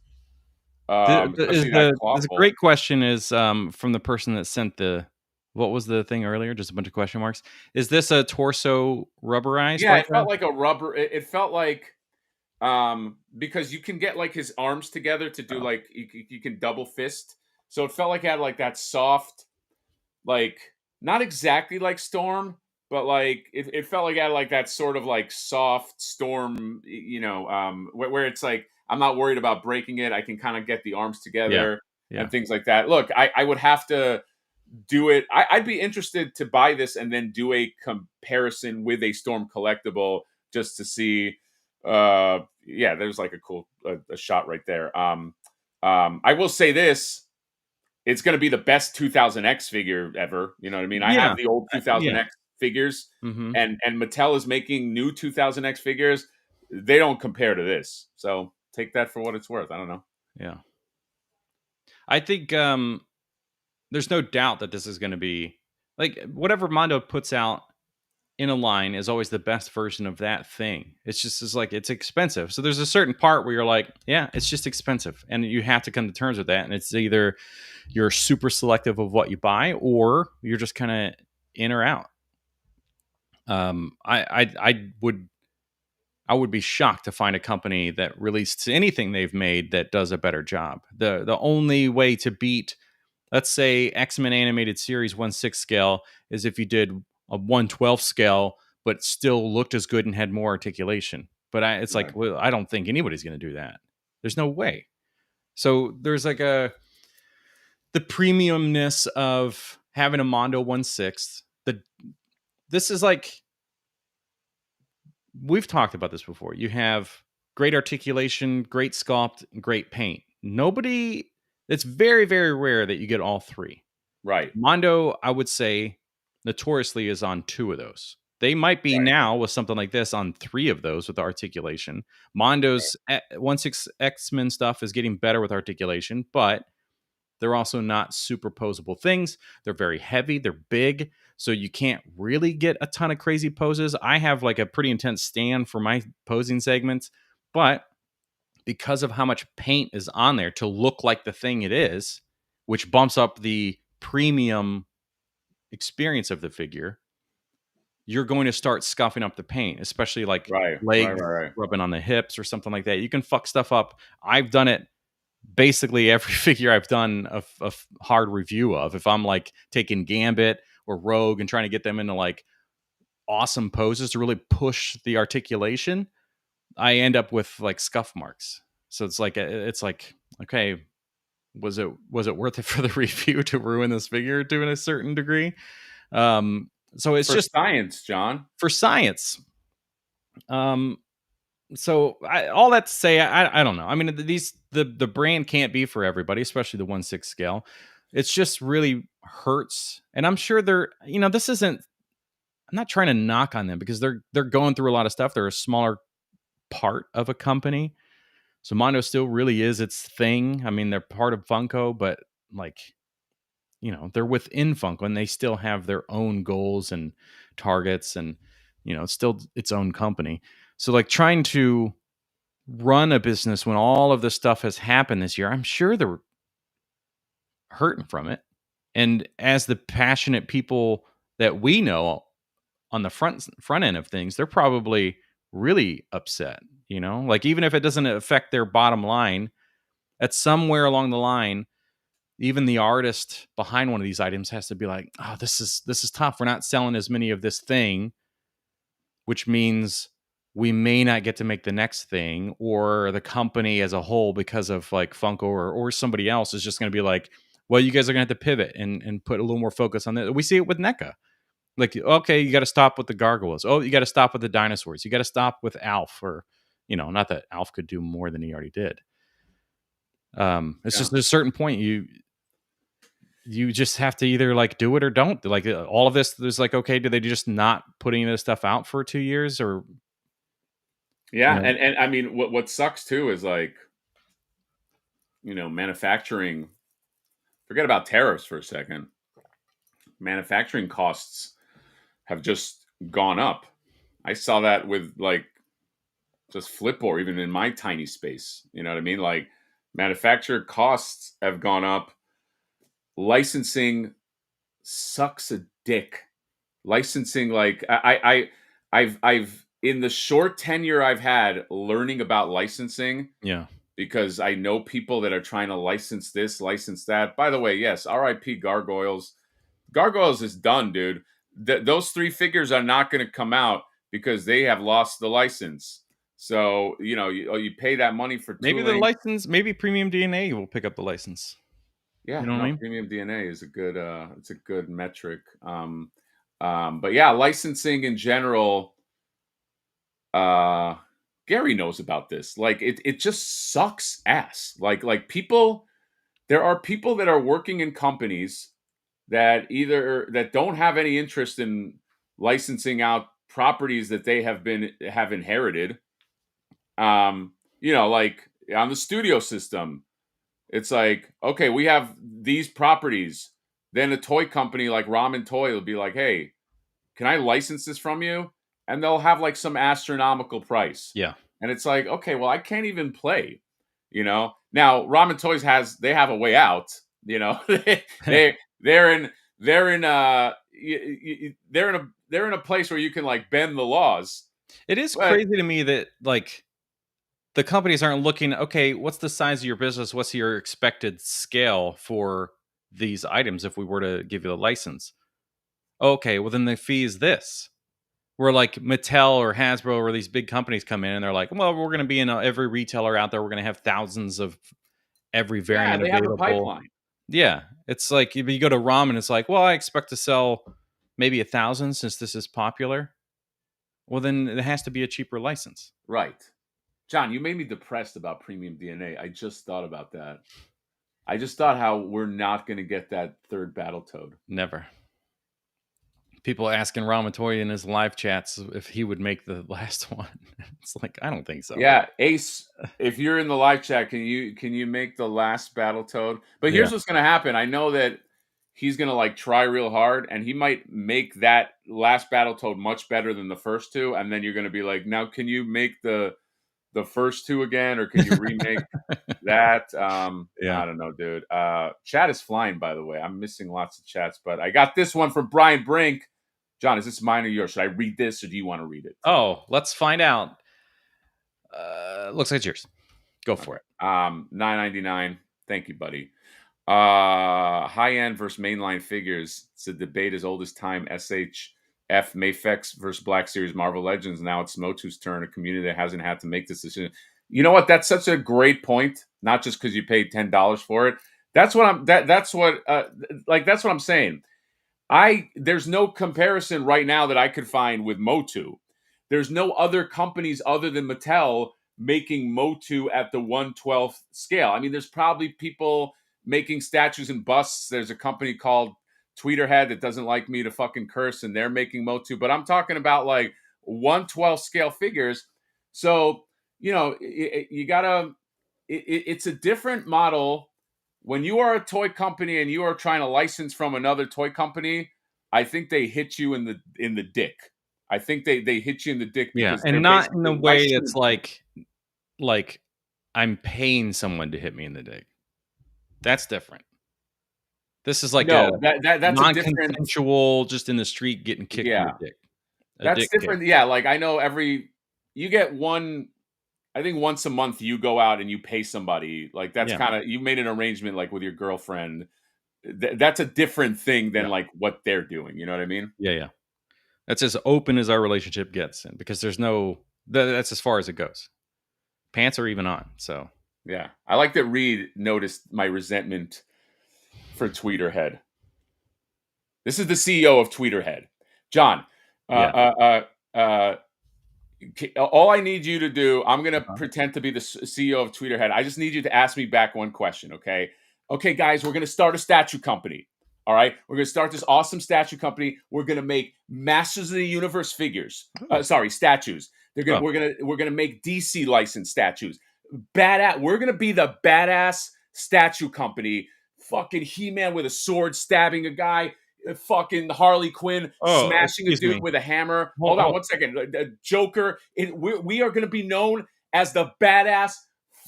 Especially that The clawful. great question is from the person that sent the what was the thing earlier? Just a bunch of question marks. Is this a torso rubberized Yeah, like it that? felt like a rubber. It felt like because you can get like his arms together to do Oh, like you can double fist. So it felt like it had like that soft, like not exactly like Storm, but like it felt like it had like that sort of like soft Storm, where it's like I'm not worried about breaking it. I can kind of get the arms yeah, together yeah. and things like that. Look, I would have to do it. I'd be interested to buy this and then do a comparison with a Storm collectible just to see. Yeah, there's like a cool a shot right there. I will say this: it's going to be the best 2000X figure ever. You know what I mean? I Yeah. have the old Yeah. 2000X figures, Mm-hmm. and Mattel is making new 2000X figures. They don't compare to this, so take that for what it's worth. I don't know. Yeah. I think there's no doubt that this is going to be like whatever Mondo puts out in a line is always the best version of that thing. It's like it's expensive. So there's a certain part where you're like, yeah, it's just expensive. And you have to come to terms with that. And it's either you're super selective of what you buy or you're just kind of in or out. I would be shocked to find a company that released anything they've made that does a better job. The only way to beat, let's say, X-Men animated series 1/6 scale is if you did a 1/12 scale, but still looked as good and had more articulation. But it's like, Right. well, I don't think anybody's going to do that. There's no way. So there's like the premiumness of having a Mondo 1/6, this is like, we've talked about this before. You have great articulation, great sculpt, great paint. Nobody, it's very, very rare that you get all three. Right. Mondo, I would say, notoriously is on 2 of those. They might be Right. now with something like this on 3 of those with the articulation. Mondo's 1/6 X-Men stuff is getting better with articulation, but they're also not superposable things. They're very heavy, they're big, so you can't really get a ton of crazy poses. I have like a pretty intense stand for my posing segments, but because of how much paint is on there to look like the thing it is, which bumps up the premium experience of the figure, you're going to start scuffing up the paint, especially like Right. legs Right. rubbing on the hips or something like that. You can fuck stuff up. I've done it basically every figure I've done a hard review of. If I'm like taking Gambit or Rogue and trying to get them into like awesome poses to really push the articulation, I end up with like scuff marks. So it's like okay, was it worth it for the review to ruin this figure to a certain degree? So it's For just science, John. for science. So all that to say, I don't know. I mean, the brand can't be for everybody, especially the 1/6 scale. It's just really hurts, and I'm sure this isn't. I'm not trying to knock on them because they're going through a lot of stuff. They're a smaller part of a company, so Mondo still really is its thing. I mean, they're part of Funko, but like, they're within Funko, and they still have their own goals and targets, and it's still its own company. So like trying to run a business when all of this stuff has happened this year, I'm sure they're hurting from it. And as the passionate people that we know on the front end of things, they're probably really upset, like even if it doesn't affect their bottom line, at somewhere along the line, even the artist behind one of these items has to be like, oh, this is tough. We're not selling as many of this thing, which means we may not get to make the next thing, or the company as a whole, because of like Funko or somebody else, is just going to be like, well, you guys are going to have to pivot and put a little more focus on that. We see it with NECA. Like, okay, you got to stop with the gargoyles. Oh, you got to stop with the dinosaurs. You got to stop with Alf, or, not that Alf could do more than he already did. It's just at a certain point, you just have to either like do it or don't. Like all of this, there's like, okay, do they just not putting this stuff out for 2 years, or? Yeah, and I mean, what sucks too is like, manufacturing. Forget about tariffs for a second. Manufacturing costs have just gone up. I saw that with like just Flipboard, even in my tiny space. You know what I mean? Like manufacturer costs have gone up. Licensing sucks a dick. Licensing, like I've in the short tenure I've had learning about licensing. Yeah. Because I know people that are trying to license this, license that. By the way, yes, RIP Gargoyles. Gargoyles is done, dude. Those 3 figures are not going to come out because they have lost the license. So, you pay that money for tooling. Maybe the license, maybe Premium DNA will pick up the license. Yeah, you know what I mean? Premium DNA is a good it's a good metric. But yeah, licensing in general, Gary knows about this. Like it just sucks ass. Like people, there are people that are working in companies that don't have any interest in licensing out properties that they have inherited. Like on the studio system, it's like, okay, we have these properties. Then a toy company like Ramen Toy will be like, hey, can I license this from you? And they'll have like some astronomical price. Yeah. And it's like, okay, well, I can't even play, Now Ramen Toys they have a way out, they're in a place where you can like bend the laws. It is crazy to me that like the companies aren't looking, okay, what's the size of your business? What's your expected scale for these items if we were to give you the license? Okay, well then the fee is this. Where like Mattel or Hasbro or these big companies come in and they're like, well, we're going to be in every retailer out there. We're going to have thousands of every variant they available. have a pipeline. Yeah, it's like if you go to Ramen, it's like, well, I expect to sell maybe 1,000 since this is popular. Well, then it has to be a cheaper license. Right. John, you made me depressed about premium DNA. I just thought about that. I just thought how we're not going to get that third Battletoad. Never. People asking Ramatory in his live chats if he would make the last one. It's like, I don't think so. Yeah, Ace, if you're in the live chat, can you make the last Battletoad? But here's what's going to happen. I know that he's going to like try real hard, and he might make that last Battletoad much better than the first two. And then you're going to be like, now can you make the first two again, or can you remake that? I don't know, dude. Chat is flying, by the way. I'm missing lots of chats, but I got this one from Brian Brink. John, is this mine or yours? Should I read this, or do you want to read it? Oh, let's find out. Looks like it's yours. Go for it. $9.99. Thank you, buddy. High end versus mainline figures. It's a debate as old as time. SHF Mafex versus Black Series Marvel Legends. Now it's Motu's turn. A community that hasn't had to make this decision. You know what? That's such a great point. Not just because you paid $10 for it. That's what I'm saying. There's no comparison right now that I could find with MOTU. There's no other companies other than Mattel making MOTU at the 1/12th scale. I mean, there's probably people making statues and busts. There's a company called Tweeterhead that doesn't like me to fucking curse, and they're making MOTU. But I'm talking about like 1/12 scale figures. So, you gotta. It's a different model. When you are a toy company and you are trying to license from another toy company, I think they hit you in the dick. I think they hit you in the dick because and not in the way that's like I'm paying someone to hit me in the dick. That's different. This is like that's non-consensual, just in the street getting kicked in the dick. That's different. Kick. Yeah, like I know you get one. I think once a month you go out and you pay somebody. Like that's kind of, you made an arrangement like with your girlfriend. That's a different thing than like what they're doing. You know what I mean? Yeah. That's as open as our relationship gets, and because there's that's as far as it goes. Pants are even on. So yeah, I like that Reed noticed my resentment for Tweeterhead. This is the CEO of Tweeterhead, John. All I need you to do, I'm going to pretend to be the CEO of Tweeterhead. I just need you to ask me back one question, okay? Okay, guys, we're going to start a statue company, all right? We're going to start this awesome statue company. We're going to make Masters of the Universe figures. Statues. We're going to make DC licensed statues. Badass. We're going to be the badass statue company. Fucking He-Man with a sword stabbing a guy. Fucking Harley Quinn smashing a dude with a hammer. Hold on 1 second. Joker. We are going to be known as the badass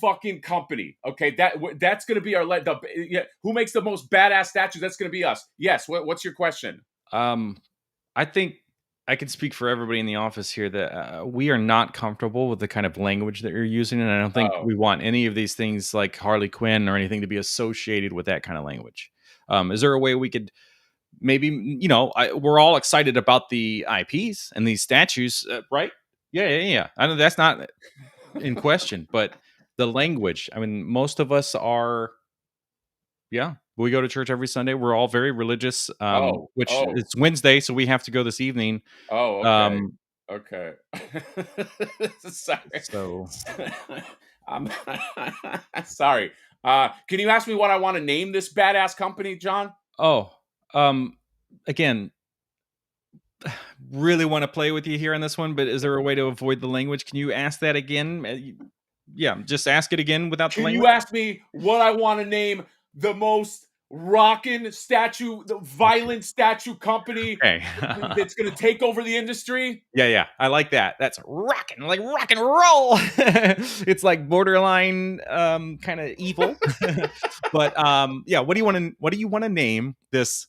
fucking company. Okay, that's going to be our who makes the most badass statues? That's going to be us. Yes. What's your question? I think I can speak for everybody in the office here that we are not comfortable with the kind of language that you're using, and I don't think we want any of these things like Harley Quinn or anything to be associated with that kind of language. Is there a way we could? Maybe, we're all excited about the IPs and these statues, right? Yeah. I know that's not in question, but the language, I mean, most of us are, we go to church every Sunday. We're all very religious, it's Wednesday, so we have to go this evening. Oh, okay. Sorry. So, I'm sorry. Can you ask me what I want to name this badass company, John? Again, really want to play with you here on this one, but is there a way to avoid the language? Can you ask that again? Yeah, just ask it again without the language. Can you ask me what I want to name the most rockin' statue, the violent statue company that's going to take over the industry? Yeah. I like that. That's rockin', like rock and roll. It's like borderline kind of evil. But what do you want to name this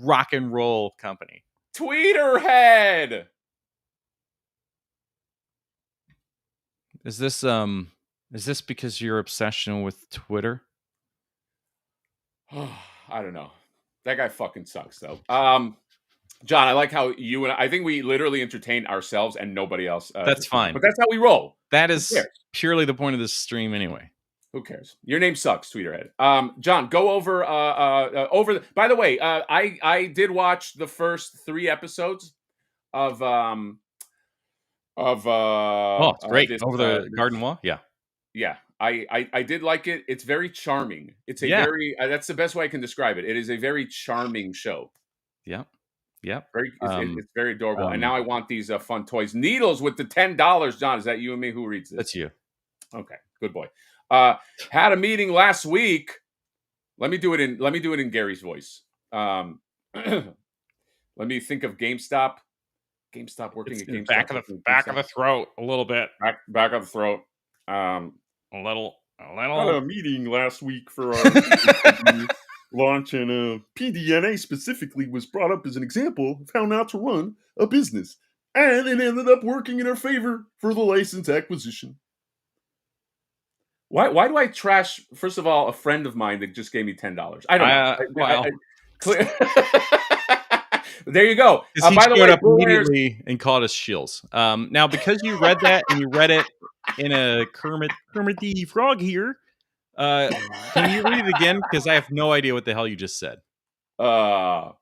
rock and roll company? Tweeterhead. Is this because your obsession with Twitter? I don't know. That guy fucking sucks, though. John, I like how I think we literally entertain ourselves and nobody else. That's fine. But that's how we roll. That is purely the point of this stream anyway. Who cares? Your name sucks, Tweeterhead. John, go over by the way, I did watch the first 3 episodes of Oh, it's great. Over the this garden wall? Yeah. yeah. I did like it. It's very charming. It's a Yeah. very that's the best way I can describe it. It is a very charming show. Yep. Yep. Very it's very adorable. And Um, now I want these fun toys. Needles with the $10. John, is that you and me who reads that's this? you. Okay, good boy. Had a meeting last week. Let me do it in Gary's voice. Let me think of GameStop. GameStop working It's at in the GameStop. back of the throat a little bit. Back of the throat. A little. Had a meeting last week for our company launch, and PDNA specifically was brought up as an example of how not to run a business, and it ended up working in our favor for the license acquisition. Why do I trash? First of all, a friend of mine that just gave me $10. I don't know. Well, Clear. There you go. because he By the showed way, up Bull Bears- immediately and called us shills. Now, because you read that and you read it in a Kermit the Frog here, can you read it again? Because I have no idea what the hell you just said. I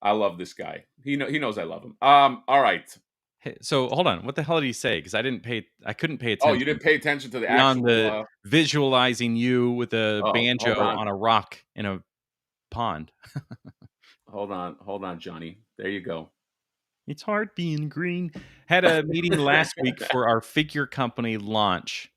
love this guy. He knows I love him. All right. Hey, so hold on. What the hell did he say? Because I couldn't pay attention. Oh, you didn't pay attention to the beyond actual. the visualizing you with a Oh, banjo hold on. on a rock in a pond. Hold on, Johnny. There you go. It's hard being green. Had a meeting last week for our figure company launch.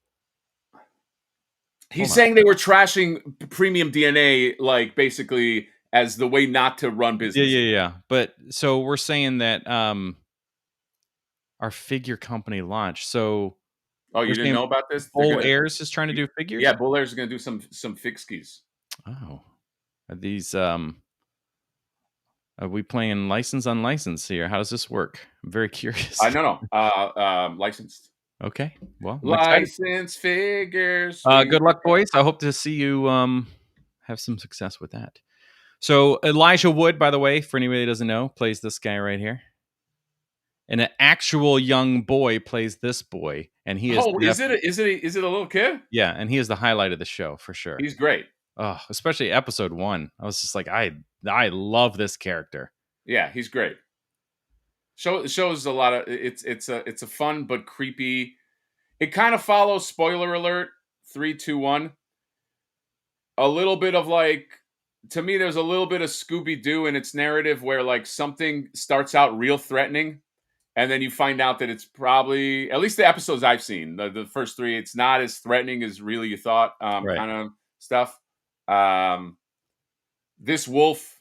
He's saying they were trashing premium DNA, like basically as the way not to run business. Yeah. But so we're saying that our figure company launch. So Oh, you didn't know about this? Bull Airs is trying to do figures? Yeah, Bull Airs is going to do some fixkies. Oh. Are these are we playing license on license here? How does this work? I'm very curious. No. Licensed. Okay. Well, I'm excited. License figures. Good luck, boys. I hope to see you have some success with that. So Elijah Wood, by the way, for anybody that doesn't know, plays this guy right here. And an actual young boy plays this boy, and he is. Oh, is it a little kid? Yeah, and he is the highlight of the show for sure. He's great. Oh, especially episode 1. I was just like, I love this character. Yeah, he's great. Shows a lot of it's a fun but creepy. It kind of follows, spoiler alert, 3, 2, 1. A little bit of like, to me, there's a little bit of Scooby-Doo in its narrative where like something starts out real threatening, and then you find out that it's probably, at least the episodes I've seen, the first 3, it's not as threatening as really you thought, Right. kind of stuff. This wolf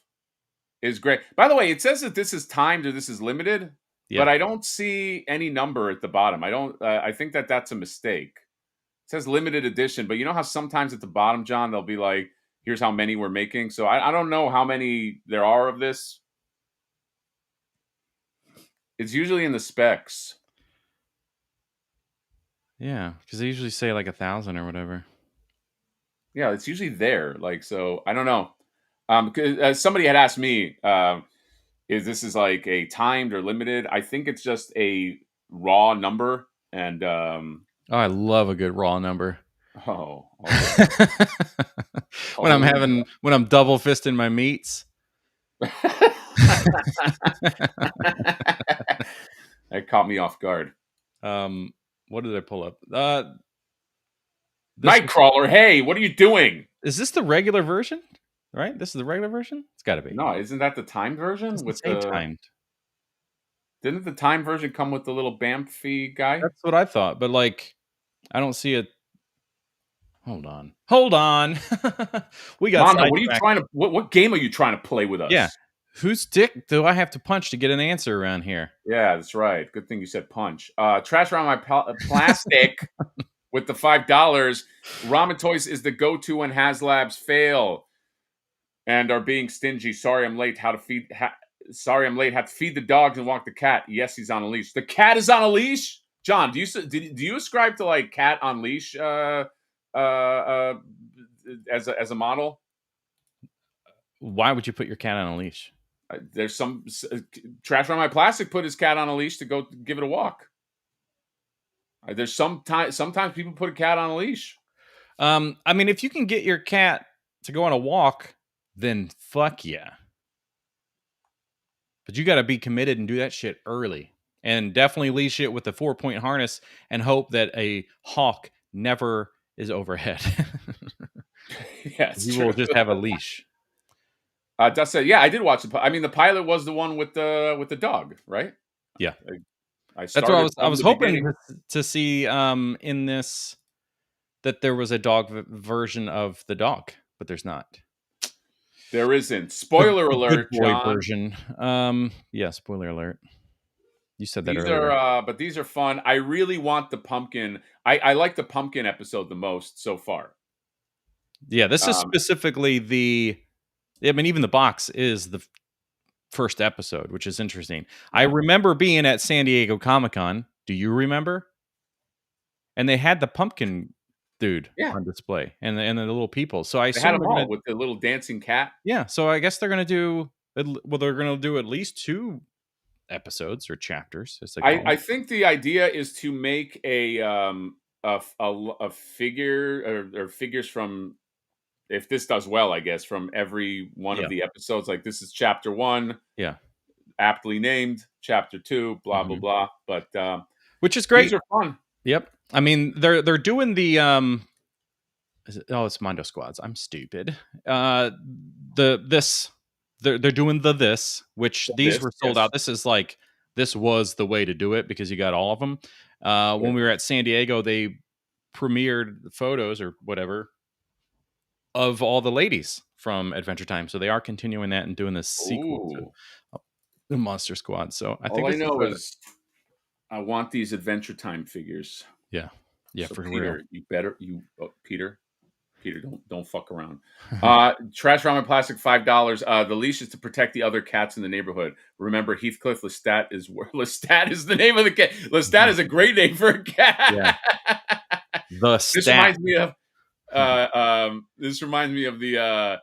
is great. By the way, it says that this is timed or this is limited, but I don't see any number at the bottom. I don't. I think that's a mistake. It says limited edition, but you know how sometimes at the bottom, John, they'll be like, "Here's how many we're making." So I don't know how many there are of this. It's usually in the specs. Yeah, because they usually say like 1,000 or whatever. Yeah, it's usually there. Like, so I don't know. Because somebody had asked me, is this like a timed or limited? I think it's just a raw number. And oh, I love a good raw number. Oh, okay. when I'm double fisting my meats. That caught me off guard. What did I pull up? Nightcrawler, hey, what are you doing? Is this the regular version? Right? This is the regular version? It's got to be. No, isn't that the timed version? With the timed. Didn't the timed version come with the little Bamfy guy? That's what I thought, but like, I don't see it. Hold on. We got. Mondo, what are you trying to? What game are you trying to play with us? Yeah. Whose dick do I have to punch to get an answer around here? Yeah, that's right. Good thing you said punch. Trash around my plastic with the $5. Ramen Toys is the go-to when HasLabs fail and are being stingy. Sorry, I'm late. Sorry, I'm late. Have to feed the dogs and walk the cat. Yes, he's on a leash. The cat is on a leash. John, do you ascribe to like cat on leash as a model? Why would you put your cat on a leash? There's some Trash around my plastic put his cat on a leash to go give it a walk. There's sometimes people put a cat on a leash. I mean, if you can get your cat to go on a walk, then fuck yeah. But you got to be committed and do that shit early. And definitely leash it with a 4-point harness and hope that a hawk never is overhead. Yeah, it's He true. will just have a leash. Dust said, "Yeah, I did watch I mean, the pilot was the one with the dog, right?" Yeah. I That's what started I from was the hoping beginning. to see in this that there was a dog version of the dog, but there's not. There isn't. Spoiler The good alert, boy John. version. Yeah, spoiler alert. You said that These earlier. are, but these are fun. I really want the pumpkin. I like the pumpkin episode the most so far. Yeah, this is Um, specifically I mean, even the box is the first episode, which is interesting. I Yeah. remember being at San Diego Comic-Con. Do you remember? And they had the pumpkin dude yeah, on display and the little people. So I they had assume them they're all gonna with the little dancing cat. yeah. So I guess they're gonna do they're gonna do at least 2 episodes or chapters, as they call I them. think the idea is to make a figure or figures from, if this does well, I guess, from every one of Yeah, the episodes. Like, this is chapter 1, yeah. aptly named, chapter 2, blah blah Mhm. blah. But Which is these great. are fun. Yep. I mean, they're doing the it's Mondo Squads. I'm stupid. This they're doing this, which these This, were sold yes. out. This was the way to do it because you got all of them. When Yep. we were at San Diego, they premiered the photos or whatever of all the ladies from Adventure Time. So they are continuing that and doing this sequel to Ooh. the Monster Squad. So I think All I this is know is I want these Adventure Time figures. yeah, So for real. Peter, Peter, don't fuck around. Trash Ramen Plastic, $5. The leash is to protect the other cats in the neighborhood. Remember, Heathcliff Lestat is Lestat is the name of the cat. Lestat is a great name for a Yeah, cat. the This stat. reminds me of the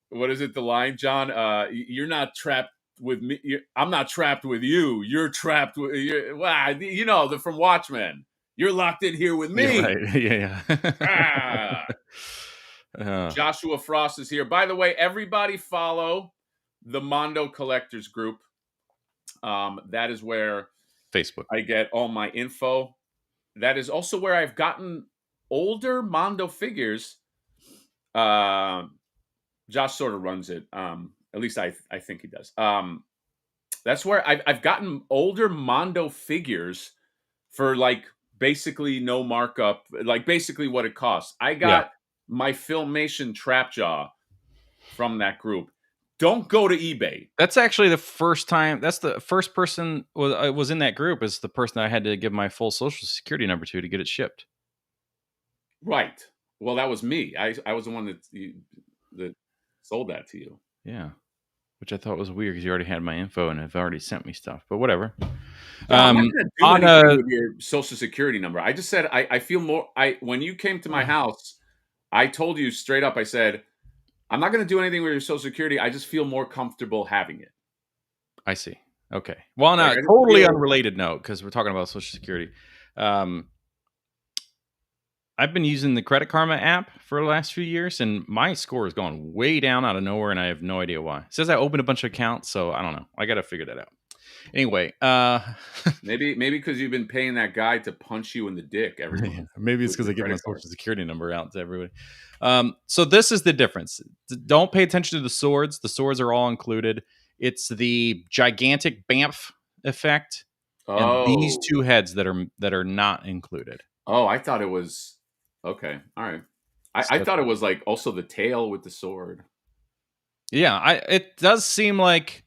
what is it? The line, John? You're not trapped with me. I'm not trapped with you. You're trapped with wow. You know, the from Watchmen. You're locked in here with Yeah, me. right. Yeah, Ah. yeah. Joshua Frost is here. By the way, everybody follow the Mondo Collectors Group. That is where Facebook. I get all my info. That is also where I've gotten older Mondo figures. Josh sort of runs it. At least I think he does. That's where I've gotten older Mondo figures for like basically no markup, like basically what it costs. I Yeah. got my Filmation Trapjaw from that group. Don't go to eBay. That's actually the first time. That's the first person was in that group. Is the person I had to give my full social security number to get it shipped. Right. Well, that was me. I was the one that sold that to you. Yeah, which I thought was weird because you already had my info and have already sent me stuff. But whatever. Yeah, I'm not going to do on anything with your social security number. I just said I feel more. When you came to my house, I told you straight up. I said I'm not going to do anything with your social security. I just feel more comfortable having it. I see. Okay. Well, on Like, a I just totally feel unrelated note, because we're talking about social security. I've been using the Credit Karma app for the last few years, and my score has gone way down out of nowhere, and I have no idea why. It says I opened a bunch of accounts, so I don't know. I got to figure that out. Anyway, maybe because you've been paying that guy to punch you in the dick every month. maybe it's with because your I give my credit card. social security number out to everybody. So this is the difference. Don't pay attention to the swords. The swords are all included. It's the gigantic Bamf effect, and these Oh, two heads that are not included. I thought it was okay. All right, I So thought it was like also the tail with the sword. yeah, it does seem like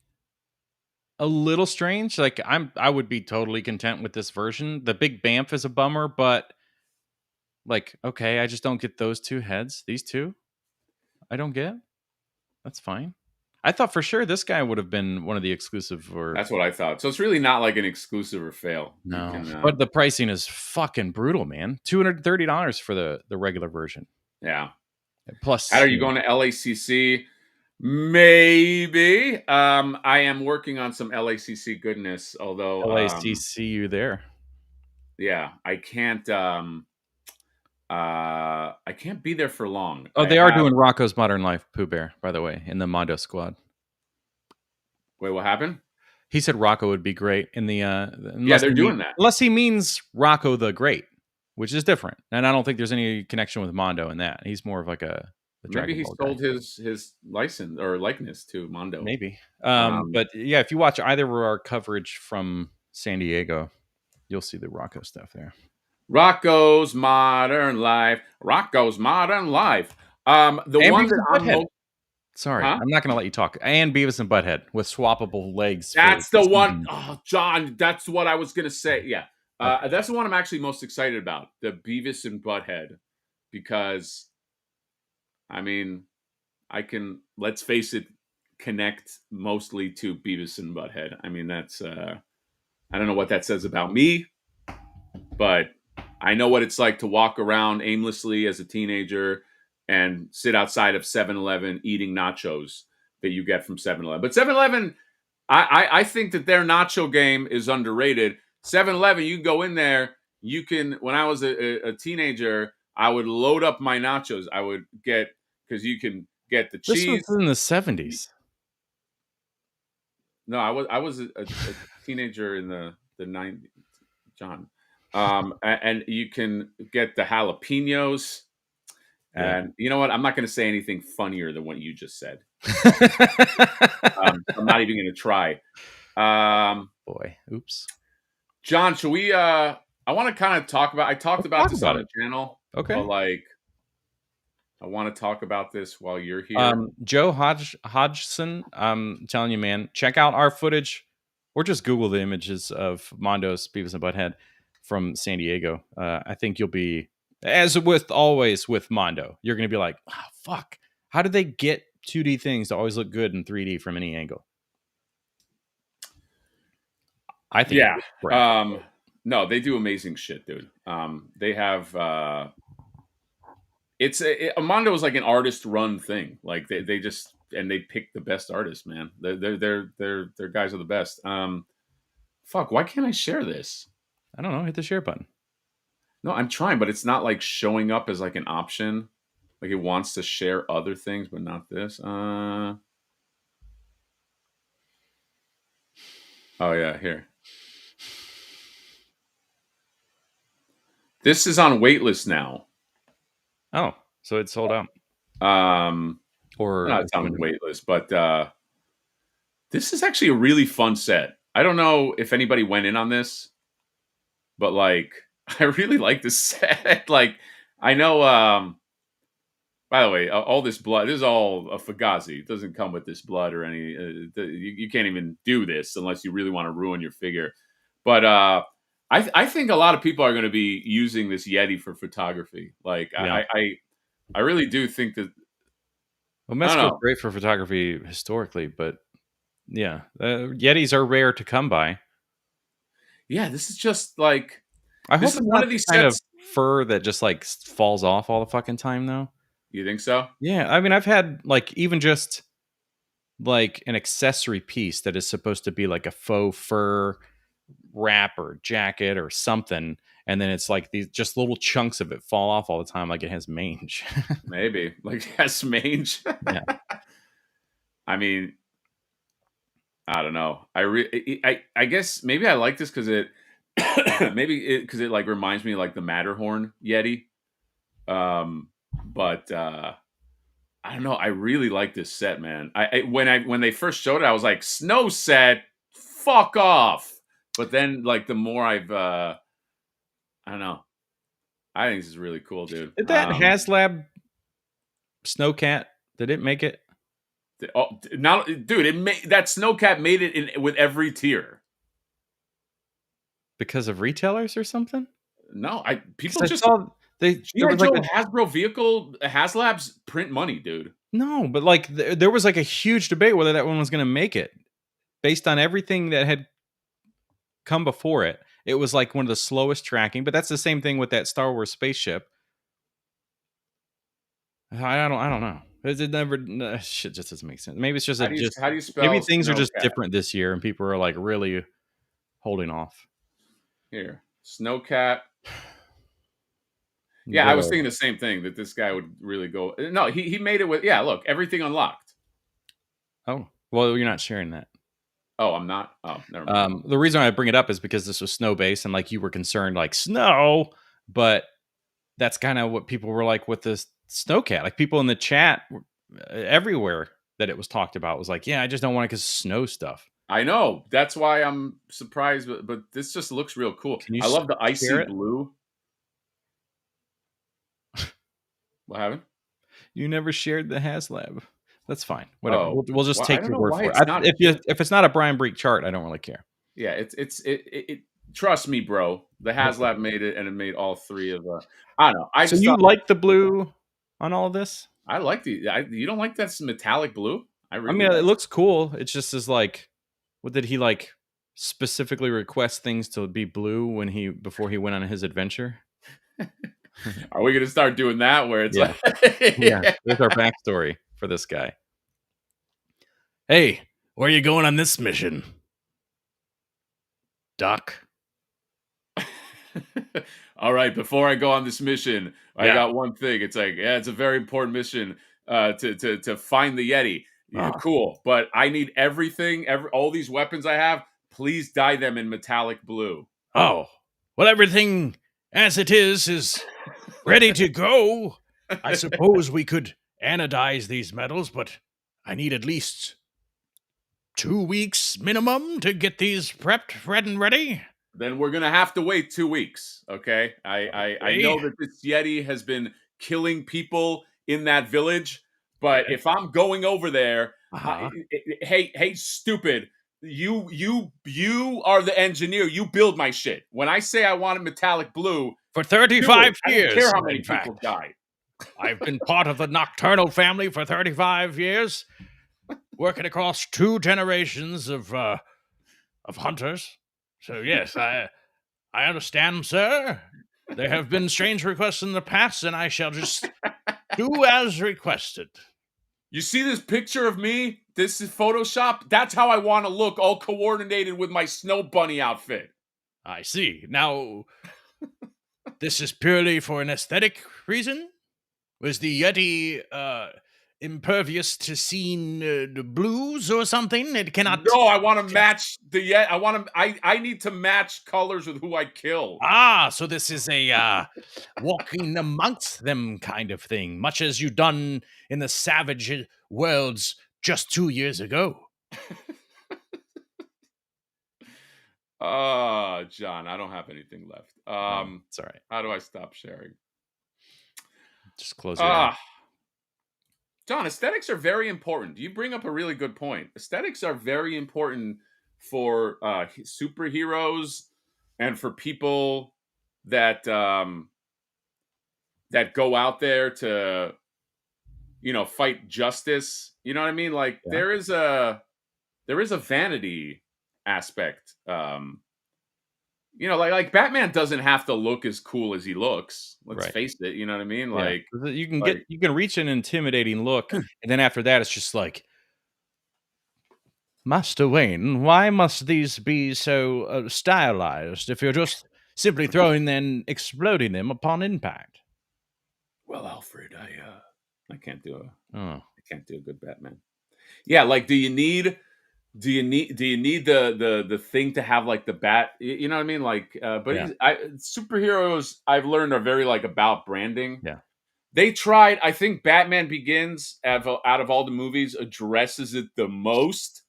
a little strange. Like I would be totally content with this version. The big Bamf is a bummer, but like okay, I just don't get those two heads. These two, I don't get. That's fine. I thought for sure this guy would have been one of the exclusive or That's what I thought. So it's really not like an exclusive or fail. You no. can, But the pricing is fucking brutal, man. $230 for the regular version. yeah. Plus, How are you going to LACC? Maybe. I am working on some LACC goodness, although LACC you there? yeah, I can't I can't be there for long. Oh, I they are have doing Rocco's Modern Life, Pooh Bear, by the way, in the Mondo squad. wait, what happened? He said Rocco would be great in the Yeah, they're doing that. unless he means Rocco the Great, which is different. And I don't think there's any connection with Mondo in that. He's more of like a Maybe Dragon he Ball guy. sold his license or likeness to Mondo. Maybe. Um, But yeah, if you watch either of our coverage from San Diego, you'll see the Rocco stuff there. Rocco's Modern Life. Rocco's Modern Life. The And one Beavis that and I'm Butthead. most Sorry, huh? I'm not going to let you talk. And Beavis and Butthead with swappable legs. That's for the one. season. Oh, John, that's what I was gonna say. Yeah, Okay. that's the one I'm actually most excited about. The Beavis and Butthead, because I mean, I can, let's face it, connect mostly to Beavis and Butthead. I mean, that's I don't know what that says about me, but I know what it's like to walk around aimlessly as a teenager and sit outside of 7-Eleven eating nachos that you get from 7-Eleven. But 7-Eleven, I think that their nacho game is underrated. 7-Eleven, you go in there, you can, when I was a teenager, I would load up my nachos. I would get, because you can get the This was cheese. in the 70s. No, I was a teenager in the 90s, John. And you can get the jalapenos. Yeah. And you know what? I'm not going to say anything funnier than what you just said. I'm not even going to try. Boy, oops. John, should we? I want to kind of talk about. I talked about talk this about on it. the channel, Okay. but like, I want to talk about this while you're here. Joe Hodgson, I'm telling you, man, check out our footage, or just Google the images of Mondo's Beavis and Butthead from San Diego. I think you'll be, as with always with Mondo, you're going to be like, oh, fuck, how did they get 2D things to always look good in 3D from any angle? I think. Yeah. No, they do amazing shit, dude. They have. Mondo is like an artist run thing. Like they just, and they pick the best artists, man. Their guys are the best. Fuck, why can't I share this? I don't know. Hit the share button. No, I'm trying, but it's not like showing up as like an option. Like it wants to share other things, but not this. Oh yeah, here. This is on waitlist now. Oh, so it's sold out. Or not it's on waitlist, but this is actually a really fun set. I don't know if anybody went in on this, but like I really like this set. Like I know. By the way, all this blood, this is all a Fugazi. It doesn't come with this blood or any. You can't even do this unless you really want to ruin your figure. But I think a lot of people are going to be using this Yeti for photography. Like Yeah. I really do think that. Well, Mexico's great for photography historically, but yeah, Yetis are rare to come by. Yeah, this is just like. I hope this is one of these kind sets. of fur that just like falls off all the fucking time, though. You think so? Yeah, I mean, I've had like even just like an accessory piece that is supposed to be like a faux fur wrap or jacket or something, and then it's like these just little chunks of it fall off all the time, like it has mange. Maybe like it has mange. Yeah. I mean, I don't know. I guess maybe I like this because it because it like reminds me of like the Matterhorn Yeti. But I don't know. I really like this set, man. When they first showed it, I was like, snow set, fuck off. But then like the more I've I don't know. I think this is really cool, dude. Did that HasLab Snowcat? Did it make it? Oh, now, dude, that Snowcat made it with every tier because of retailers or something. No, people just saw there was like a Hasbro vehicle, HasLabs print money, dude. No, but like there was like a huge debate whether that one was going to make it, based on everything that had come before it. It was like one of the slowest tracking, but that's the same thing with that Star Wars spaceship. I don't know. It never shit just doesn't make sense. Maybe it's just how do you spell maybe things are just Snowcat? different this year, and people are like really holding off. Here, Snowcat. Yeah, I was The thinking the same thing, that this guy would really go. No, he made it with, yeah. Look, everything unlocked. oh, well, you're not sharing that. Oh, I'm not. Oh, never mind. The reason I bring it up is because this was snow based, and like you were concerned, like snow, but that's kind of what people were like with this snowcat. Like people in the chat everywhere that it was talked about was like, yeah, I just don't want it because snow stuff. I know. That's why I'm surprised, but this just looks real cool. Can you I love the icy share it? blue. What happened? You never shared the HasLab. That's fine. Whatever. Oh, We'll just well, I take don't your know word why for it's it. not. If it's not a Brian Break chart, I don't really care. Yeah, it. Trust me, bro. The HasLab made it, and it made all three of the. I don't know. I So just you thought like the blue on all of this? I like the. You don't like that metallic blue? I I really. mean, like it looks cool. It's just as like, what did he like specifically request things to be blue before he went on his adventure? Are we gonna start doing that? Where it's Yeah. like, Yeah, there's our backstory for this guy. Hey, where are you going on this mission, Doc? all right. Before I go on this mission, I Yeah. got one thing. It's like, yeah, it's a very important mission. To find the Yeti. Yeah, cool, but I need everything. All these weapons I have. Please dye them in metallic blue. Oh, well, everything as it is ready to go. I suppose we could anodize these metals, but I need at least 2 weeks minimum to get these prepped, red and ready. Then we're gonna have to wait 2 weeks. Okay. I know that this Yeti has been killing people in that village, but if I'm going over there, hey, stupid. You are the engineer. You build my shit. When I say I want a metallic blue, For 35 I years. don't care how many in people fact. died. I've been part of the Nocturnal family for 35 years, working across 2 generations of hunters. So yes, I understand, sir. There have been strange requests in the past, and I shall just do as requested. You see this picture of me? This is Photoshop. That's how I want to look, all coordinated with my snow bunny outfit. I see. Now, this is purely for an aesthetic reason? Was the Yeti impervious to seeing blues or something? It cannot. No, I want to match the Yeti. I need to match colors with who I kill. Ah, so this is a walking amongst them kind of thing, much as you done in the savage worlds just 2 years ago. John, I don't have anything left. It's all right. How do I stop sharing? Just close your eyes. John, aesthetics are very important. You bring up a really good point. Aesthetics are very important for superheroes and for people that that go out there to, fight justice. You know what I mean? Like there is a vanity aspect. Like Batman doesn't have to look as cool as he looks. Let's face it. You know what I mean? Like you can reach an intimidating look, and then after that, it's just like, Master Wayne, why must these be so stylized if you're just simply throwing and exploding them upon impact? Well, Alfred, I can't do a good Batman. Yeah, like do you need the thing to have like the bat? You know what I mean? Like, superheroes I've learned are very like about branding. Yeah, they tried. I think Batman Begins out of all the movies addresses it the most.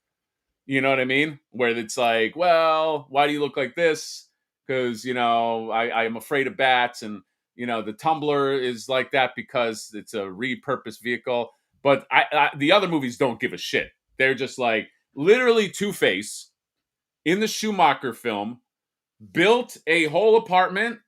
You know what I mean? Where it's like, well, why do you look like this? Because I'm afraid of bats, and the Tumbler is like that because it's a repurposed vehicle. But the other movies don't give a shit. They're just like literally Two-Face in the Schumacher film built a whole apartment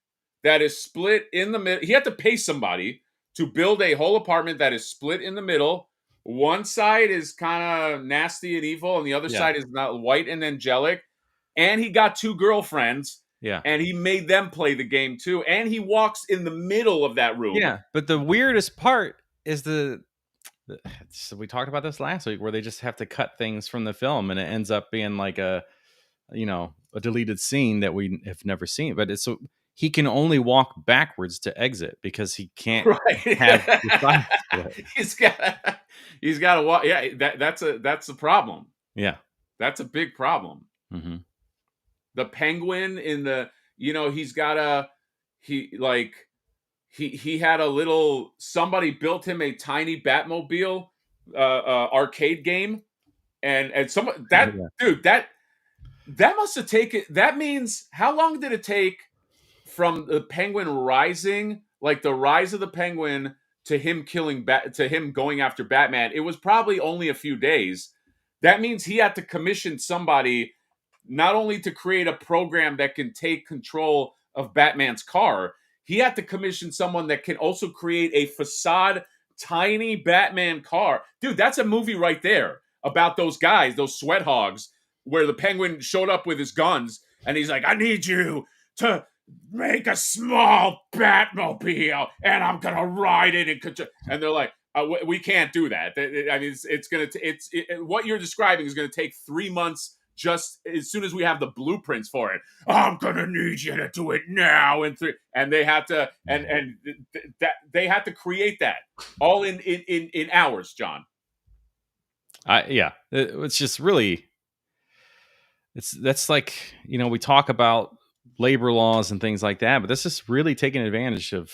that is split in the middle. He had to pay somebody to build a whole apartment that is split in the middle. One side is kind of nasty and evil, and the other side is not white and angelic. And he got 2 girlfriends. Yeah. And he made them play the game too. And he walks in the middle of that room. Yeah. But the weirdest part is so we talked about this last week, where they just have to cut things from the film, and it ends up being like a deleted scene that we have never seen. But he can only walk backwards to exit because he can't Right. have the side split. he's got to walk. Yeah, that's the problem. Yeah. That's a big problem. Mm-hmm. The penguin in the, he's got he had a little, somebody built him a tiny Batmobile arcade game, and someone that dude that must have taken, that means, how long did it take from the penguin rising, like the rise of the penguin, to him to him going after Batman? It was probably only a few days. That means he had to commission somebody not only to create a program that can take control of Batman's car, he had to commission someone that can also create a facade tiny Batman car. Dude, that's a movie right there about those guys, those sweat hogs, where the penguin showed up with his guns and he's like, I need you to make a small Batmobile and I'm gonna ride it and they're like, we can't do that. I mean, what you're describing is gonna take 3 months, just as soon as we have the blueprints for it. I'm gonna need you to do it now, and they had to, and they had to create that all in hours, John. It's just really, that's like, we talk about labor laws and things like that, but this is really taking advantage of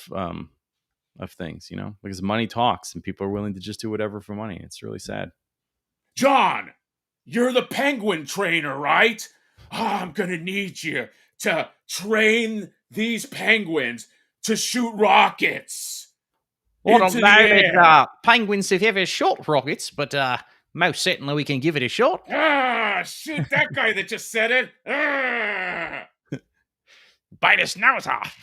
things, because money talks and people are willing to just do whatever for money. It's really sad. John, you're the penguin trainer, right? I'm gonna need you to train these penguins to shoot rockets. Well, I don't know that penguins have ever shot rockets, but most certainly we can give it a shot. Shoot that guy that just said it. Bite his nose off.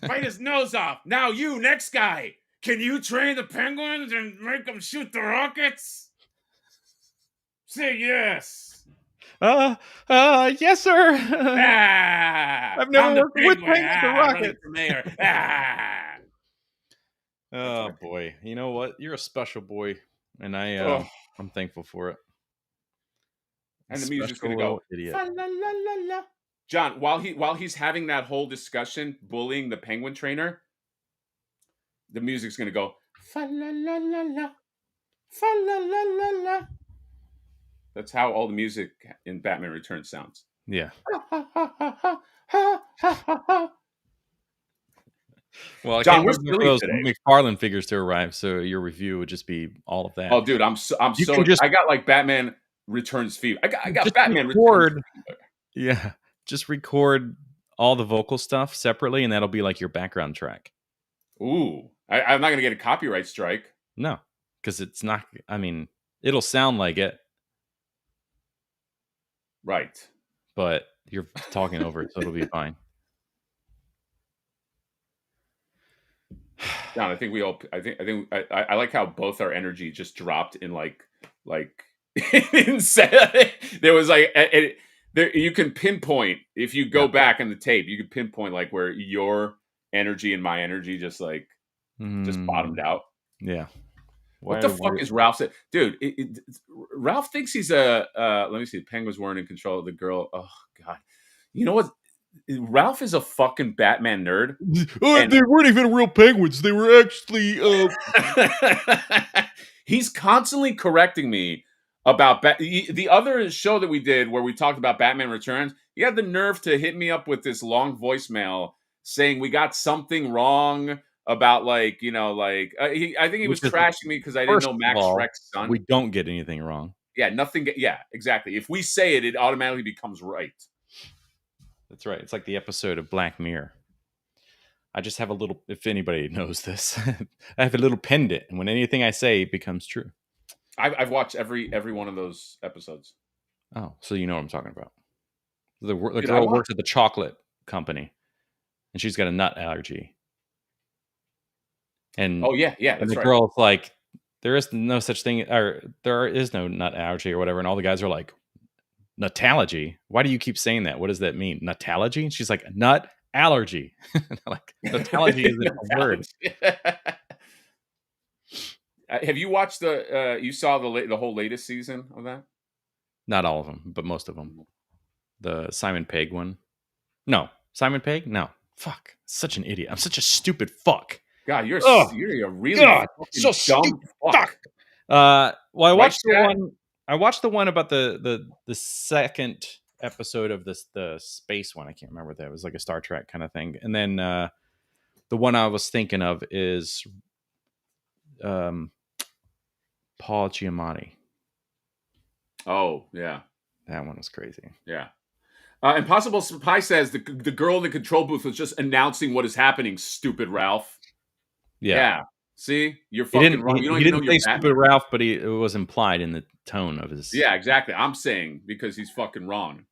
Bite his nose off. Now you, next guy. Can you train the penguins and make them shoot the rockets? Say yes. Yes, sir. I've never worked with penguins or rockets. Oh boy, you know what? You're a special boy, and I'm thankful for it. And the music's gonna go. La, la, la, la. John, while he's having that whole discussion, bullying the penguin trainer, the music's gonna go. Fa la la la la, fa la la la la. That's how all the music in Batman Returns sounds. Yeah. Well, I can't wait for those McFarlane figures to arrive, so your review would just be all of that. Oh, dude, I got like Batman Returns fever. I got Batman Returns. Yeah, just record all the vocal stuff separately, and that'll be like your background track. Ooh, I'm not gonna get a copyright strike. No, because it's not. I mean, it'll sound like it, right? But you're talking over it, so it'll be fine. John, I think we all. I like how both our energy just dropped in like there was like there, you can pinpoint, if you go back in the tape, you can pinpoint like where your energy and my energy just like just bottomed out. Yeah. What the fuck is Ralph saying? Dude, Ralph thinks he's let me see, the penguin's weren't in control of the girl. Oh god. You know what? Ralph is a fucking Batman nerd. They weren't even real penguins. They were actually He's constantly correcting me about the other show that we did where we talked about Batman Returns. He had the nerve to hit me up with this long voicemail saying we got something wrong about I think he was trashing me because I didn't know Max Shrek's son. We don't get anything wrong. Yeah, nothing. Yeah, exactly. If we say it, it automatically becomes right. That's right. It's like the episode of Black Mirror. I just have a little, if anybody knows this, I have a little pendant, and when anything I say becomes true. I've watched every one of those episodes. Oh, so you know what I'm talking about. The girl works at the chocolate company, and she's got a nut allergy. And that's and the right. girl's like, there is no such thing, or there is no nut allergy or whatever. And all the guys are like, nutology? Why do you keep saying that? What does that mean? Nutology? And she's like, nut allergy. Like, nutology isn't a word. Have you watched you saw the whole latest season of that? Not all of them, but most of them. The Simon Pegg one. No. Simon Pegg? No. Fuck. Such an idiot. I'm such a stupid fuck. God, you're Ugh. a really God, fucking so dumb stupid. fuck. Well, I Right, watched the Chad? one. I watched the one about the second episode of the space one. I can't remember what that was, like a Star Trek kind of thing. And then the one I was thinking of is Paul Giamatti. Oh, yeah. That one was crazy. Yeah. Impossible Spy says the girl in the control booth was just announcing what is happening, stupid Ralph. Yeah. See? You're fucking wrong. You don't He even know didn't you're say Batman. stupid Ralph, but it was implied in the tone of his. Yeah, exactly. I'm saying because he's fucking wrong.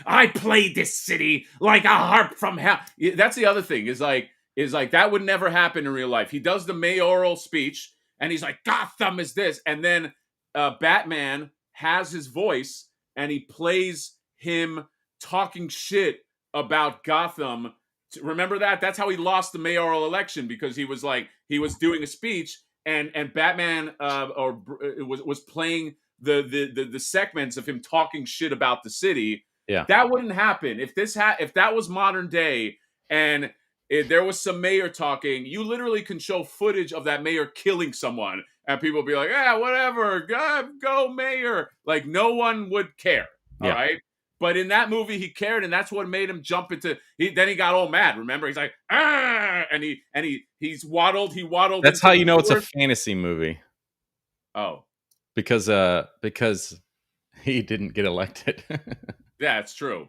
I played this city like a harp from hell. That's the other thing is like that would never happen in real life. He does the mayoral speech and he's like, Gotham is this. And then Batman has his voice and he plays him talking shit about Gotham. Remember that? That's how he lost the mayoral election, because he was doing a speech and Batman was playing the segments of him talking shit about the city. Yeah. That wouldn't happen if that was modern day and there was some mayor talking. You literally can show footage of that mayor killing someone and people would be like, yeah, whatever, go mayor. Like no one would care. All right. But in that movie, he cared, and that's what made him jump into. Then he got all mad. Remember, he's like, ah, and he's waddled. He waddled. That's how you know it's a fantasy movie. Oh, because he didn't get elected. Yeah, it's true.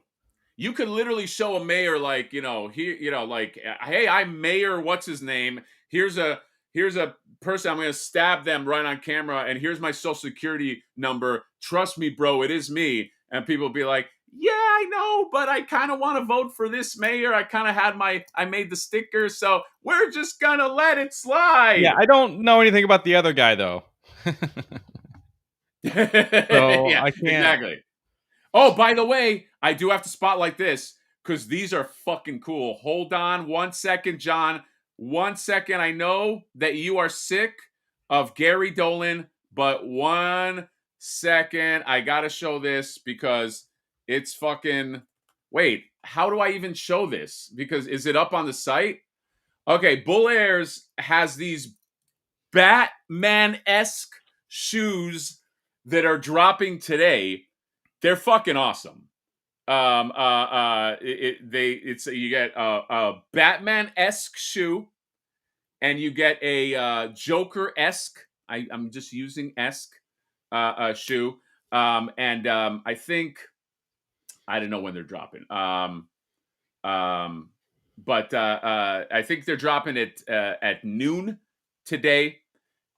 You could literally show a mayor like, like, hey, I'm Mayor. What's his name? Here's a person. I'm going to stab them right on camera, and here's my social security number. Trust me, bro, it is me. And people will be like, yeah, I know, but I kind of want to vote for this mayor. I kind of I made the sticker, so we're just going to let it slide. Yeah, I don't know anything about the other guy, though. So yeah, I can't. Exactly. Oh, by the way, I do have to spotlight this because these are fucking cool. Hold on 1 second, John. 1 second. I know that you are sick of Gary Dolan, but 1 second. I got to show this because it's fucking... Wait, how do I even show this? Because is it up on the site? Okay, Bull Airs has these Batman-esque shoes that are dropping today. They're fucking awesome. You get a Batman-esque shoe, and you get a Joker-esque. I'm just using esque shoe. I think I don't know when they're dropping. But I think they're dropping it at noon today.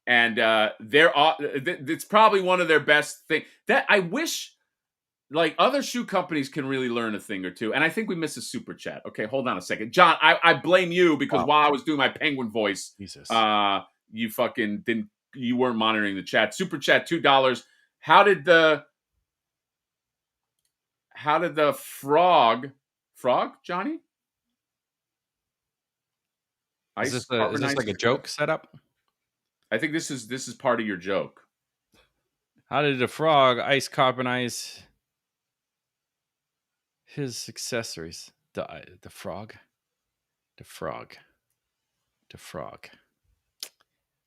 And it's probably one of their best things. That I wish, like, other shoe companies can really learn a thing or two. And I think we missed a super chat. Okay, hold on a second, John. I blame you because while I was doing my penguin voice, Jesus, you fucking didn't. You weren't monitoring the chat. Super chat $2. How did the frog, Johnny? Is this like a joke setup? I think this is part of your joke. How did the frog ice carbonize his accessories? The frog.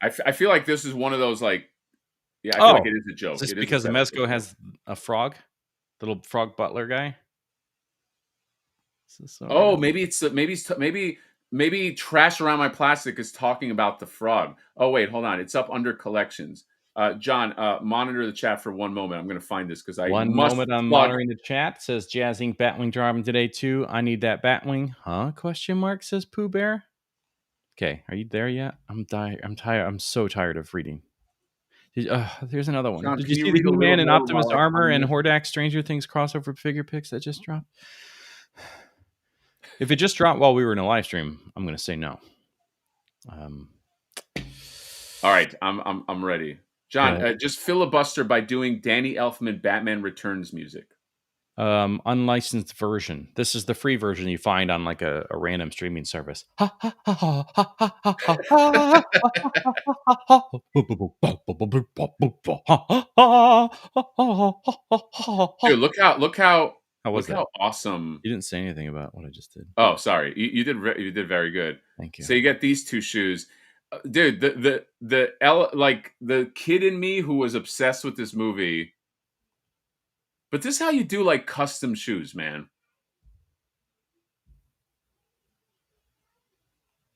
I feel like this is one of those, like, yeah, I feel like it is a joke. Is this because Mezco has a frog? Little frog butler guy? Oh, maybe Trash Around My Plastic is talking about the frog. Oh, wait, hold on. It's up under collections. John, monitor the chat for 1 moment. I'm going to find this because I'm monitoring the chat. Says Jazzing Batwing dropping today too. I need that Batwing, huh? Question mark, says Pooh Bear. Okay, are you there yet? I'm tired. I'm so tired of reading. There's another one. John, did you see the He-Man and Optimus Armor and Hordak Stranger Things crossover figure pics that just dropped? If it just dropped while we were in a live stream, I'm going to say no. All right, I'm ready. John, just filibuster by doing Danny Elfman Batman Returns music. Unlicensed version. This is the free version you find on like a random streaming service. Dude, look how How was Look that? how awesome. You didn't say anything about what I just did. Oh, sorry. You did very good. Thank you. So you get these two shoes. Dude, like the kid in me who was obsessed with this movie. But this is how you do like custom shoes, man.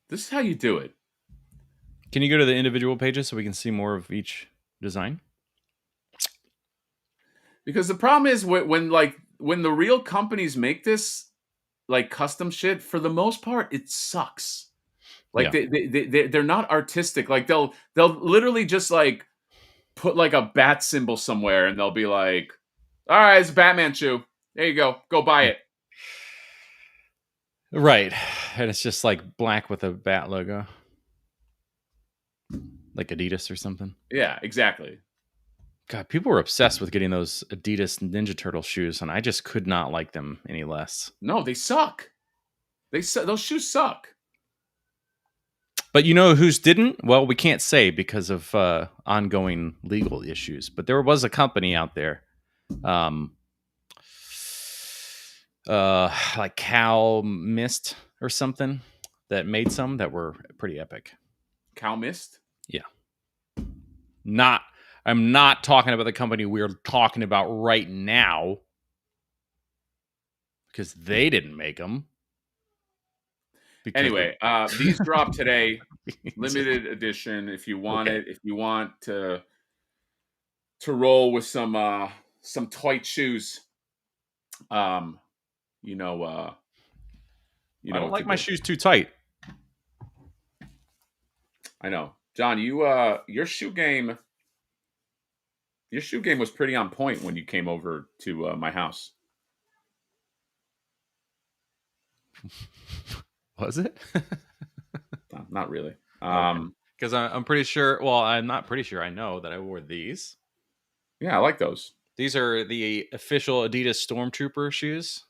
This is how you do it. Can you go to the individual pages so we can see more of each design? Because the problem is when the real companies make this like custom shit, for the most part, it sucks. Like Yeah. they're not artistic. Like they'll literally just like put like a bat symbol somewhere, and they'll be like, "All right, it's a Batman shoe. There you go buy it." Right. And it's just like black with a bat logo. Like Adidas or something. Yeah, exactly. God, people were obsessed with getting those Adidas Ninja Turtle shoes, and I just could not like them any less. No, they suck. Those shoes suck. But you know whose didn't? Well, we can't say because of ongoing legal issues. But there was a company out there, like Cow Mist or something, that made some that were pretty epic. Cow Mist? Yeah. I'm not talking about the company we're talking about right now, because they didn't make them. Anyway, these drop today, limited edition. If you want it, if you want to roll with some tight shoes, you know, I don't like my shoes too tight. I know, John. Your shoe game was pretty on point when you came over to my house. Was it? No, not really. Because I'm pretty sure. Well, I'm not pretty sure. I know that I wore these. Yeah, I like those. These are the official Adidas Stormtrooper shoes.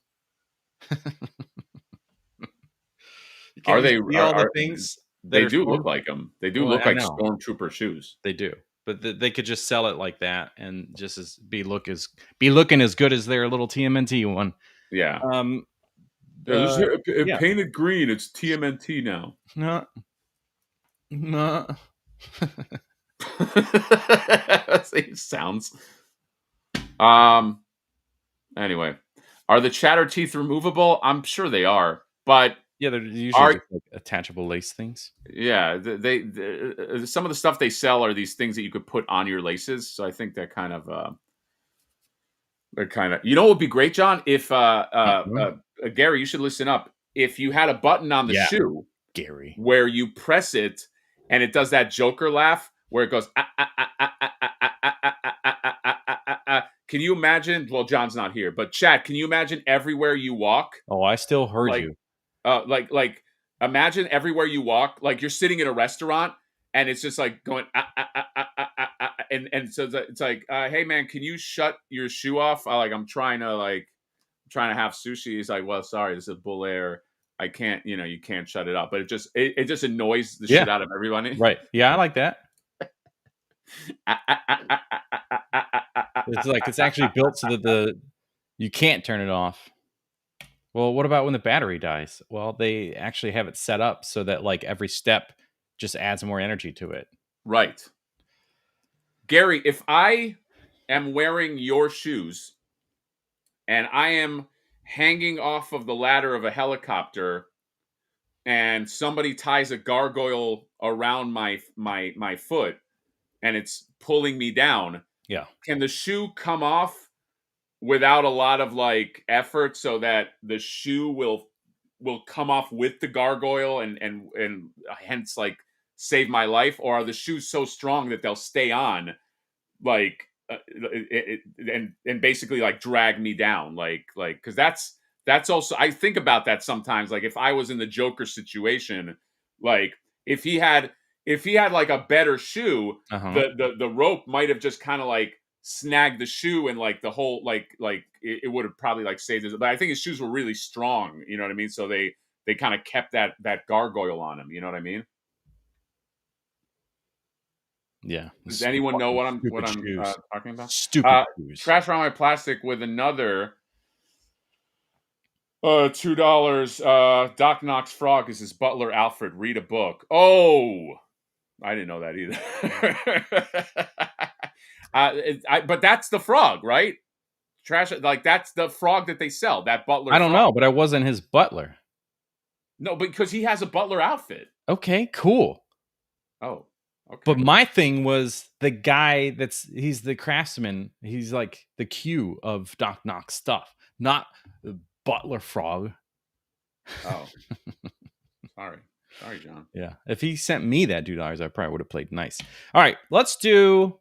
Are they? All the things? They do look like them. They do look like Stormtrooper shoes. They do, but they could just sell it like that and just be looking as good as their little TMNT one. Yeah. Painted green. It's TMNT now. No. It sounds. Anyway, are the chatter teeth removable? I'm sure they are, but yeah, they're usually just like attachable lace things. Yeah, they some of the stuff they sell are these things that you could put on your laces. So I think they're kind of. You know what would be great, John? If Gary, you should listen up. If you had a button on the shoe, Gary, where you press it and it does that Joker laugh where it goes. Can you imagine? Well, John's not here, but Chad, can you imagine everywhere you walk? Oh, I still heard you. Like imagine everywhere you walk, like you're sitting in a restaurant and it's just like going and so it's like, hey man, can you shut your shoe off? I'm trying to have sushi. He's like, well, sorry, this is Bull Air. I can't, you can't shut it off. But it just annoys the shit out of everybody. Right. Yeah, I like that. It's like it's actually built so that you can't turn it off. Well, what about when the battery dies? Well, they actually have it set up so that like every step just adds more energy to it. Right. Gary, if I am wearing your shoes and I am hanging off of the ladder of a helicopter and somebody ties a gargoyle around my foot and it's pulling me down, can the shoe come off without a lot of like effort so that the shoe will come off with the gargoyle and hence like save my life? Or are the shoes so strong that they'll stay on like and basically like drag me down like because that's also, I think about that sometimes. Like if I was in the Joker situation, like if he had like a better shoe, the rope might have just kind of like snagged the shoe and like the whole like it would have probably like saved it. But I think his shoes were really strong, you know what I mean? So they kind of kept that gargoyle on him, you know what I mean? Yeah. Does anyone know what I'm talking about? Stupid shoes. Trash around my plastic with another $2. Doc Knock's frog is his butler Alfred. Read a book. Oh, I didn't know that either. But that's the frog, right? Trash. Like that's the frog that they sell. That butler. I don't frog. know, but I wasn't his butler. No, because he has a butler outfit. Okay, cool. Oh, okay. But my thing was the guy he's the craftsman. He's like the Q of Doc Knock's stuff, not the butler frog. Oh, sorry, John. Yeah, if he sent me that $2, I probably would have played nice. All right, let's do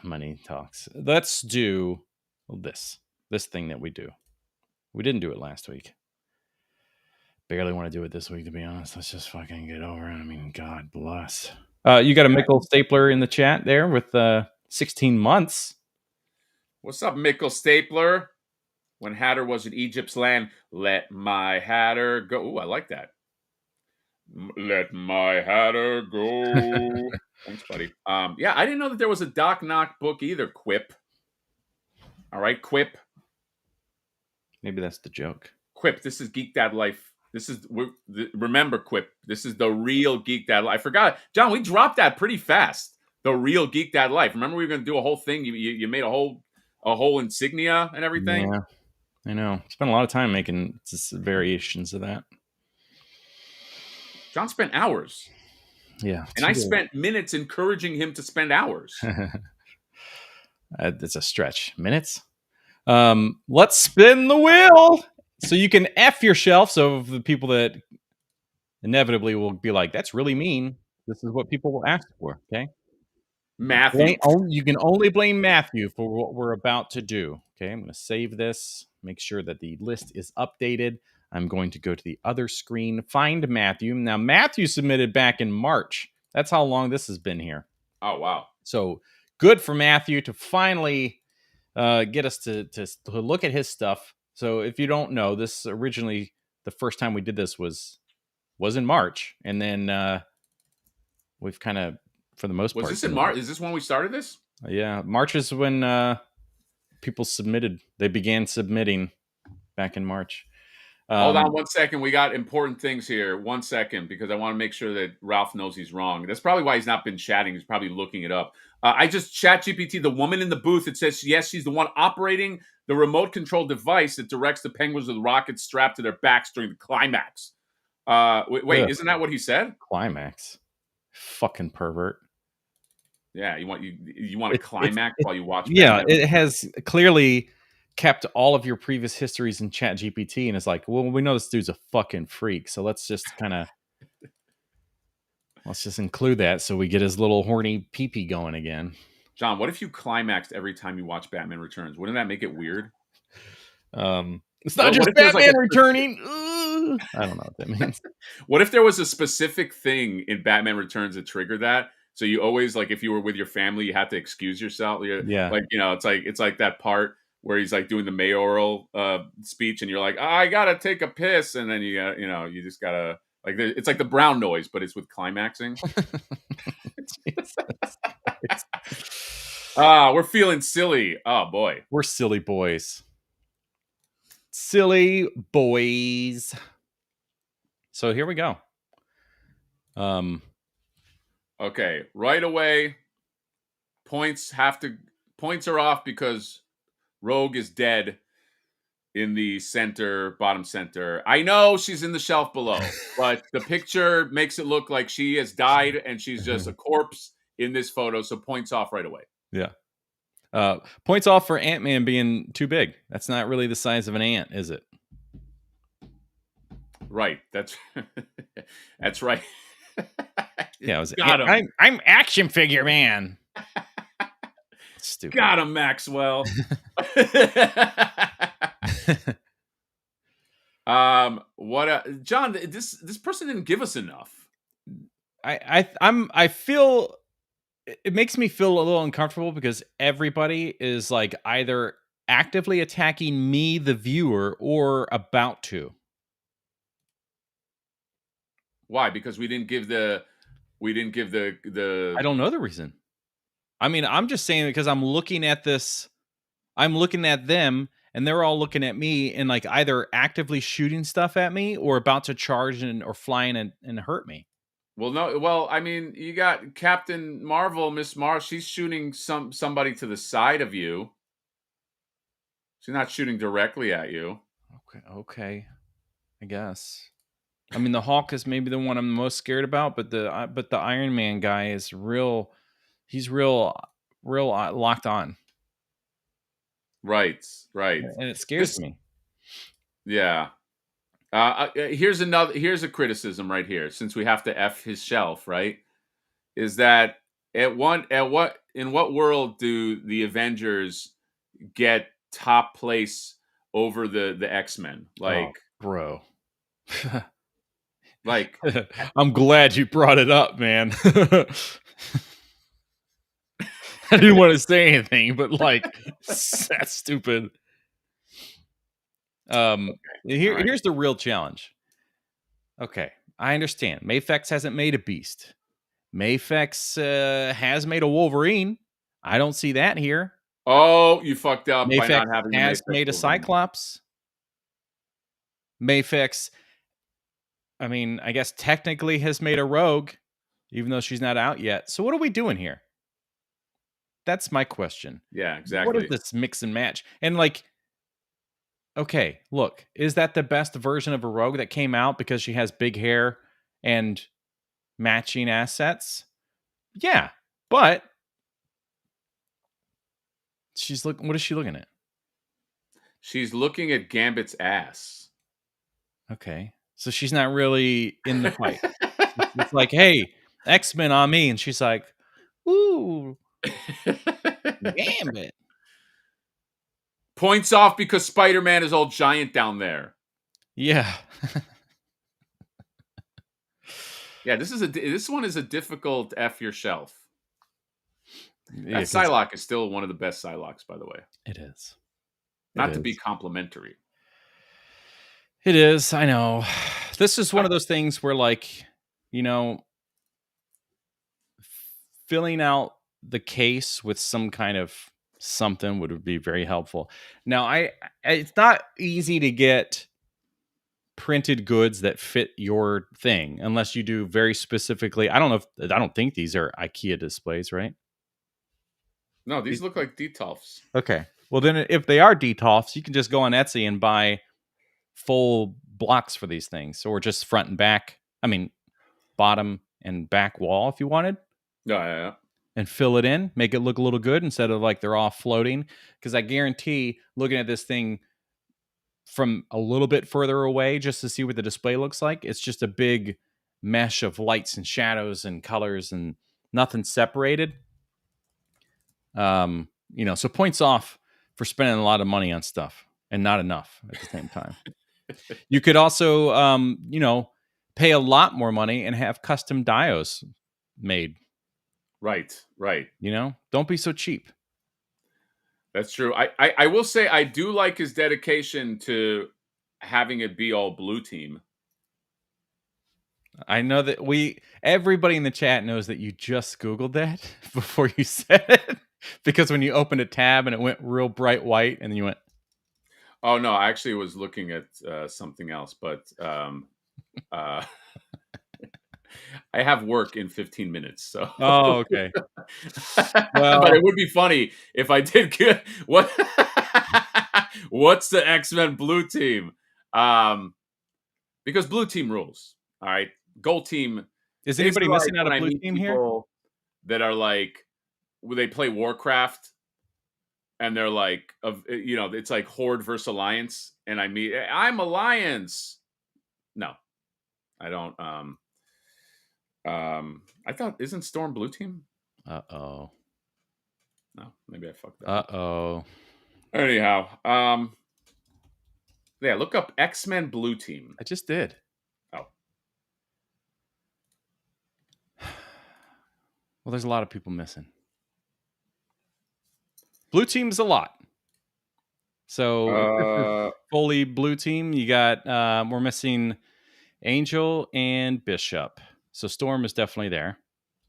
money talks. Let's do this thing that we do. We didn't do it last week. Barely want to do it this week, to be honest. Let's just fucking get over it. I mean, God bless. You got a Mickle Stapler in the chat there with 16 months. What's up, Mickle Stapler? When Hatter was in Egypt's land, let my Hatter go. Ooh, I like that. Let my Hatter go. Thanks, buddy. Yeah, I didn't know that there was a Doc Knock book either, Quip. All right, Quip. Maybe that's the joke. Quip, this is Geek Dad Life. Remember, Quip, this is the real Geek Dad Life. I forgot. John, we dropped that pretty fast. The real Geek Dad Life. Remember we were going to do a whole thing? You made a whole insignia and everything? Yeah, I know. Spent a lot of time making variations of that. John spent hours. Yeah. And I spent minutes encouraging him to spend hours. It's a stretch. Minutes? Let's spin the wheel so you can F yourself. So the people that inevitably will be like, that's really mean. This is what people will ask for. Okay. Matthew. You can only blame Matthew for what we're about to do. Okay. I'm going to save this, make sure that the list is updated. I'm going to go to the other screen, find Matthew. Now, Matthew submitted back in March. That's how long this has been here. Oh, wow. So good for Matthew to finally get us to look at his stuff. So if you don't know, this originally, the first time we did this was in March. And then we've kind of, for the most part. Was this in March? Is this when we started this? Yeah. March is when people submitted. They began submitting back in March. Hold on 1 second. We got important things here. 1 second, because I want to make sure that Ralph knows he's wrong. That's probably why he's not been chatting. He's probably looking it up. I just chat GPT, the woman in the booth. It says, yes, she's the one operating the remote control device that directs the penguins with rockets strapped to their backs during the climax. Wait, isn't that what he said? Climax. Fucking pervert. Yeah, you want a climax while you watch. Yeah, Batman. It has clearly kept all of your previous histories in Chat GPT, and it's like, well, we know this dude's a fucking freak, so let's just include that so we get his little horny pee-pee going again. John, what if you climaxed every time you watch Batman Returns? Wouldn't that make it weird? It's not just Batman returning. I don't know what that means. What if there was a specific thing in Batman Returns that triggered that? So you always, like, if you were with your family, you had to excuse yourself. Yeah. Like, it's like that part where he's like doing the mayoral speech, and you're like, I gotta take a piss, and then you just gotta, like, it's like the brown noise, but it's with climaxing. We're feeling silly. Oh boy, we're silly boys. Silly boys. So here we go. Okay, right away. Points are off because Rogue is dead in the bottom center. I know she's in the shelf below, but the picture makes it look like she has died and she's just a corpse in this photo. So points off right away. Yeah. Points off for Ant-Man being too big. That's not really the size of an ant, is it? Right. That's right. Yeah, I'm action figure man. Stupid. Got him, Maxwell. John, this person didn't give us enough. I feel it makes me feel a little uncomfortable because everybody is like either actively attacking me, the viewer, or about to. Why? Because we didn't give the I don't know the reason. I mean, I'm just saying because I'm looking at this I'm looking at them and they're all looking at me and like either actively shooting stuff at me or about to charge or flying and hurt me. Well, no, well, I mean, you got Captain Marvel, Miss Marvel. She's shooting somebody to the side of you. She's not shooting directly at you. Okay, I guess. I mean, the Hulk is maybe the one I'm most scared about, but the Iron Man guy is real. He's real locked on, Right, right. and it scares This, me. yeah. Here's a criticism right here. Since we have to f his shelf, right? Is that in what world do the Avengers get top place over the X-Men? Oh, bro. Like I'm glad you brought it up, man. I didn't want to say anything, but like that's stupid. Here's the real challenge. Okay, I understand. Mafex hasn't made a Beast. Mafex has made a Wolverine. I don't see that here. oh, you fucked up by Mafex not having has made a Wolverine. Cyclops. Mafex, I mean, I guess technically has made a Rogue, even though she's not out yet. So what are we doing here? That's my question. Yeah, exactly. What is this mix and match? And like, okay, look, is that the best version of a Rogue that came out because she has big hair and matching assets? Yeah, but she's looking. What is she looking at? She's looking at Gambit's ass. Okay, so she's not really in the fight. It's like, hey, X-Men on me, and she's like, ooh, Gambit. Points off because Spider-Man is all giant down there. Yeah. Yeah, this one is a difficult F your shelf. Yeah, that Psylocke is still one of the best Psylocks, by the way. It is. Not to be complimentary. It is. I know. This is one of those things where, like, you know, filling out the case with some kind of something would be very helpful. Now, it's not easy to get printed goods that fit your thing unless you do very specifically. I don't think these are IKEA displays, right? No, these look like Detolfs. Okay. Well, then if they are Detolfs, you can just go on Etsy and buy full blocks for these things, or just front and back. I mean, bottom and back wall if you wanted. Yeah. And fill it in, make it look a little good instead of like they're all floating. Because I guarantee looking at this thing from a little bit further away just to see what the display looks like, it's just a big mesh of lights and shadows and colors and nothing separated. So points off for spending a lot of money on stuff and not enough at the same time. You could also, pay a lot more money and have custom dios made. Right. Don't be so cheap. That's true. I will say I do like his dedication to having it be all blue team. I know that everybody in the chat knows that you just Googled that before you said it, because when you opened a tab and it went real bright white and then you went, oh no, I actually was looking at something else, but I have work in 15 minutes, so. Oh, okay. Well, but it would be funny if I did good. What's the X-Men blue team? Because blue team rules. All right, gold team. Is anybody missing out a blue team here? That are like, when they play Warcraft, and they're like, it's like Horde versus Alliance, and I'm Alliance. No, I don't. I thought, isn't Storm blue team? Uh-oh. No, maybe I fucked up. Uh-oh. Anyhow, yeah, look up X-Men blue team. I just did. Oh. Well, there's a lot of people missing. Blue team's a lot. So fully blue team, you got we're missing Angel and Bishop. So Storm is definitely there.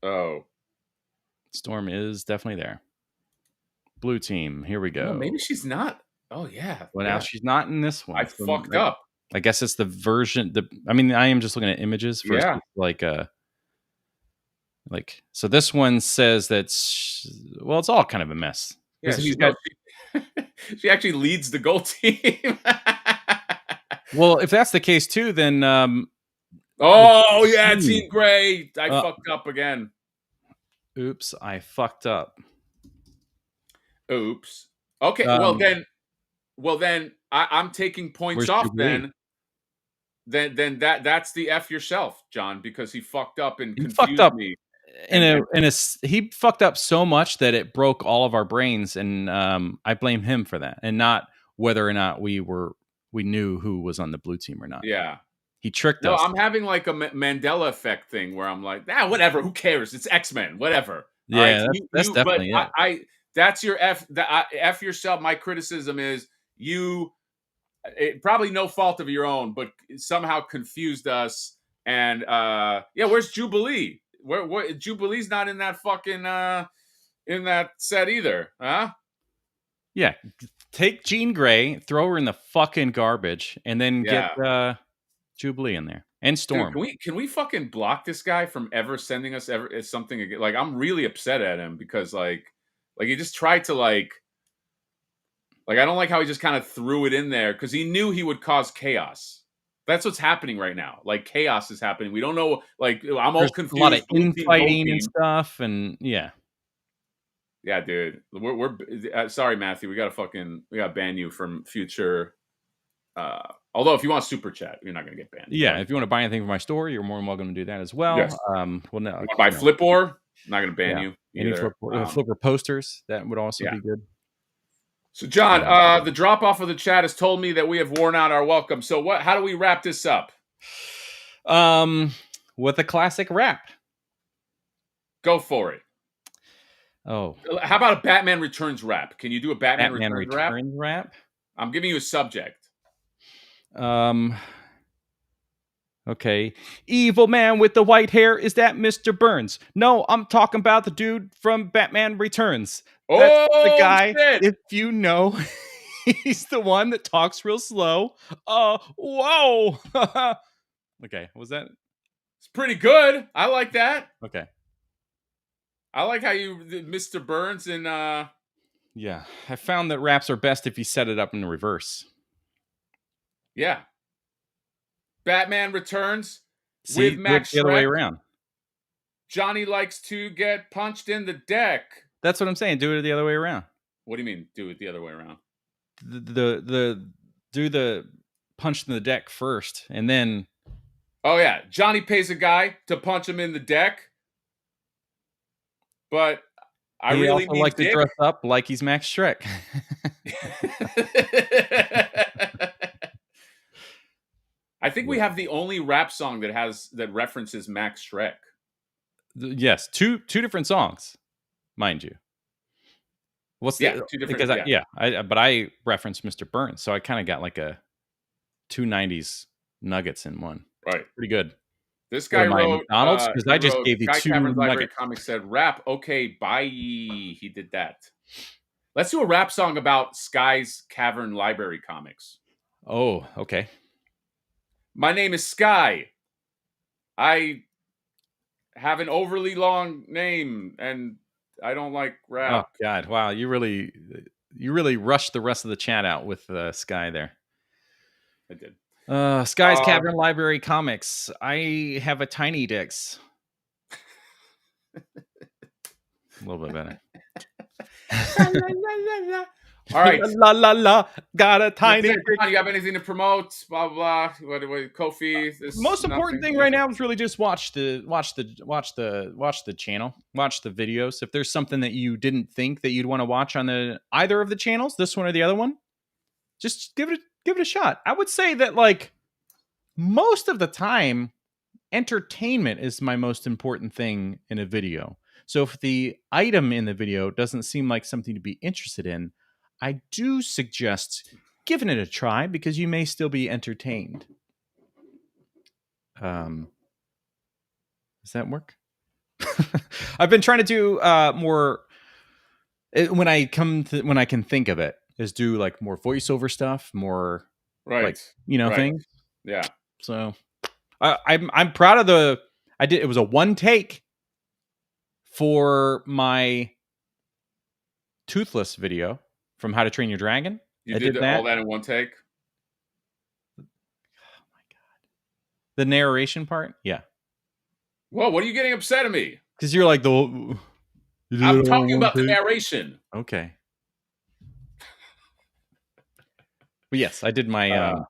Oh. Storm is definitely there. Blue team. Here we Oh, go. maybe she's not. Oh yeah. Well, yeah. now she's not in this one. I fucked up. I guess it's the version. I mean, I am just looking at images first. Yeah. So this one says well, it's all kind of a mess. Yeah, She she actually leads the goal team. well, if that's the case too, then oh yeah, Team Gray. I fucked up again. Oops, I fucked up. Oops. Okay, well then I'm taking points off then. Then that's the F yourself, John, because he fucked up and confused me. He fucked up so much that it broke all of our brains, and I blame him for that, and not whether or not we knew who was on the blue team or not. Yeah, he tricked us. No, I'm having like a Mandela effect thing where I'm like, whatever, who cares? It's X-Men, whatever. Yeah, that's definitely it. That's your F. F yourself. My criticism is probably no fault of your own, but somehow confused us. And where's Jubilee? Where Jubilee's not in that fucking in that set either, huh? Yeah, take Jean Grey, throw her in the fucking garbage, and then get Jubilee in there and Storm. Dude, can we fucking block this guy from ever sending us something again? Like, I'm really upset at him because like he just tried to like I don't like how he just kind of threw it in there because he knew he would cause chaos. That's what's happening right now. Like, chaos is happening. We don't know. Like, I'm all confused. A lot of infighting and stuff, and yeah, dude. We're sorry, Matthew. We gotta ban you from future. Although, if you want super chat, you're not gonna get banned. Yeah, if you want to buy anything from my store, you're more than welcome to do that as well. Yes. Well, no, you want to buy Flipboard? Not gonna ban you. Any Flipper posters that would also be good. So, John, the drop off of the chat has told me that we have worn out our welcome. So, how do we wrap this up? With a classic rap. Go for it. Oh, how about a Batman Returns rap? Can you do a Batman Returns rap? I'm giving you a subject. Okay. Evil man with the white hair, is that Mr. Burns? No, I'm talking about the dude from Batman Returns. That's the guy, shit. If you know, he's the one that talks real slow. Whoa. Okay, what was that? It's pretty good. I like that. Okay. I like how you did Mr. Burns and yeah, I found that raps are best if you set it up in the reverse. Yeah. Batman Returns with Max the other way around. Johnny likes to get punched in the deck. That's what I'm saying. Do it the other way around. What do you mean, do it the other way around? Do the punch in the deck first, and then. Oh yeah, Johnny pays a guy to punch him in the deck, but I really also like to dress up like he's Max Shrek. I think we have the only rap song that references Max Shrek. Yes, two different songs, mind you. What's two different? Because I referenced Mr. Burns, so I kind of got like a 2 90s nuggets in one. Right, pretty good. This guy wrote McDonald's because I just gave you Guy 2 Cameron's nuggets. Library Comics said rap. Okay, bye. He did that. Let's do a rap song about Sky's Cavern Library Comics. Oh, okay. My name is Sky. I have an overly long name, and I don't like rap. Oh God! Wow, you really rushed the rest of the chat out with Sky there. I did. Sky's Cavern Library Comics. I have a tiny dicks. A little bit better. All right. La la la. Got a tiny. You have anything to promote? Blah blah. What Kofi? Most important thing right now is really just watch the channel, watch the videos. If there's something that you didn't think that you'd want to watch on either of the channels, this one or the other one, just give it a shot. I would say that like most of the time, entertainment is my most important thing in a video. So if the item in the video doesn't seem like something to be interested in, I do suggest giving it a try because you may still be entertained. Does that work? I've been trying to do more when I can think of it, is do like more voiceover stuff, more Right. like Right. things. Yeah. So I'm proud of the. It was a one take for my Toothless video from How to Train Your Dragon. You I did did all that. that in one take? The narration part, yeah. Whoa, what are you getting upset at me? Because you're like you did I'm it all in talking one about the take? narration. Okay. But yes, I did my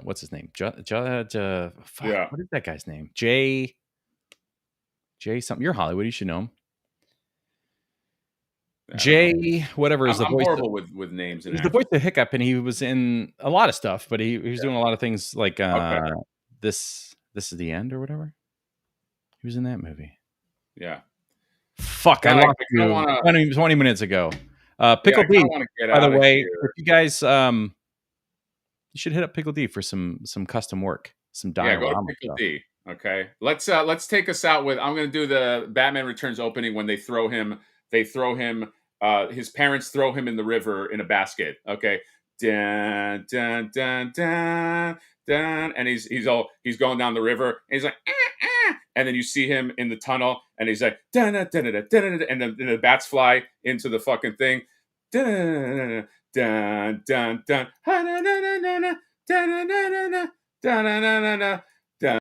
what's his name? Fuck, Yeah. what is that guy's name? Jay something. You're Hollywood, you should know him. Jay, whatever is the I'm voice. horrible with names. He's the voice of Hiccup, and he was in a lot of stuff, but he was doing a lot of things like this is the end or whatever. He was in that movie. Yeah. Fuck, I lost you 20 minutes ago. Pickle D, by the way, if you guys you should hit up Pickle D for some custom work, some diorama. Yeah, go to Pickle D. Okay. Let's take us out with, I'm gonna do the Batman Returns opening when they throw him, his parents throw him in the river in a basket. Okay. Dun, dun, dun, dun, dun, and he's going down the river, and he's like, and then you see him in the tunnel, and he's like, dun, dun, dun, dun, dun, dun, and then the bats fly into the fucking thing. Dun, dun, dun, dun, dun, dun, dun, dun, dun, dun, dun, dun, dun, dun, dun, dun, dun,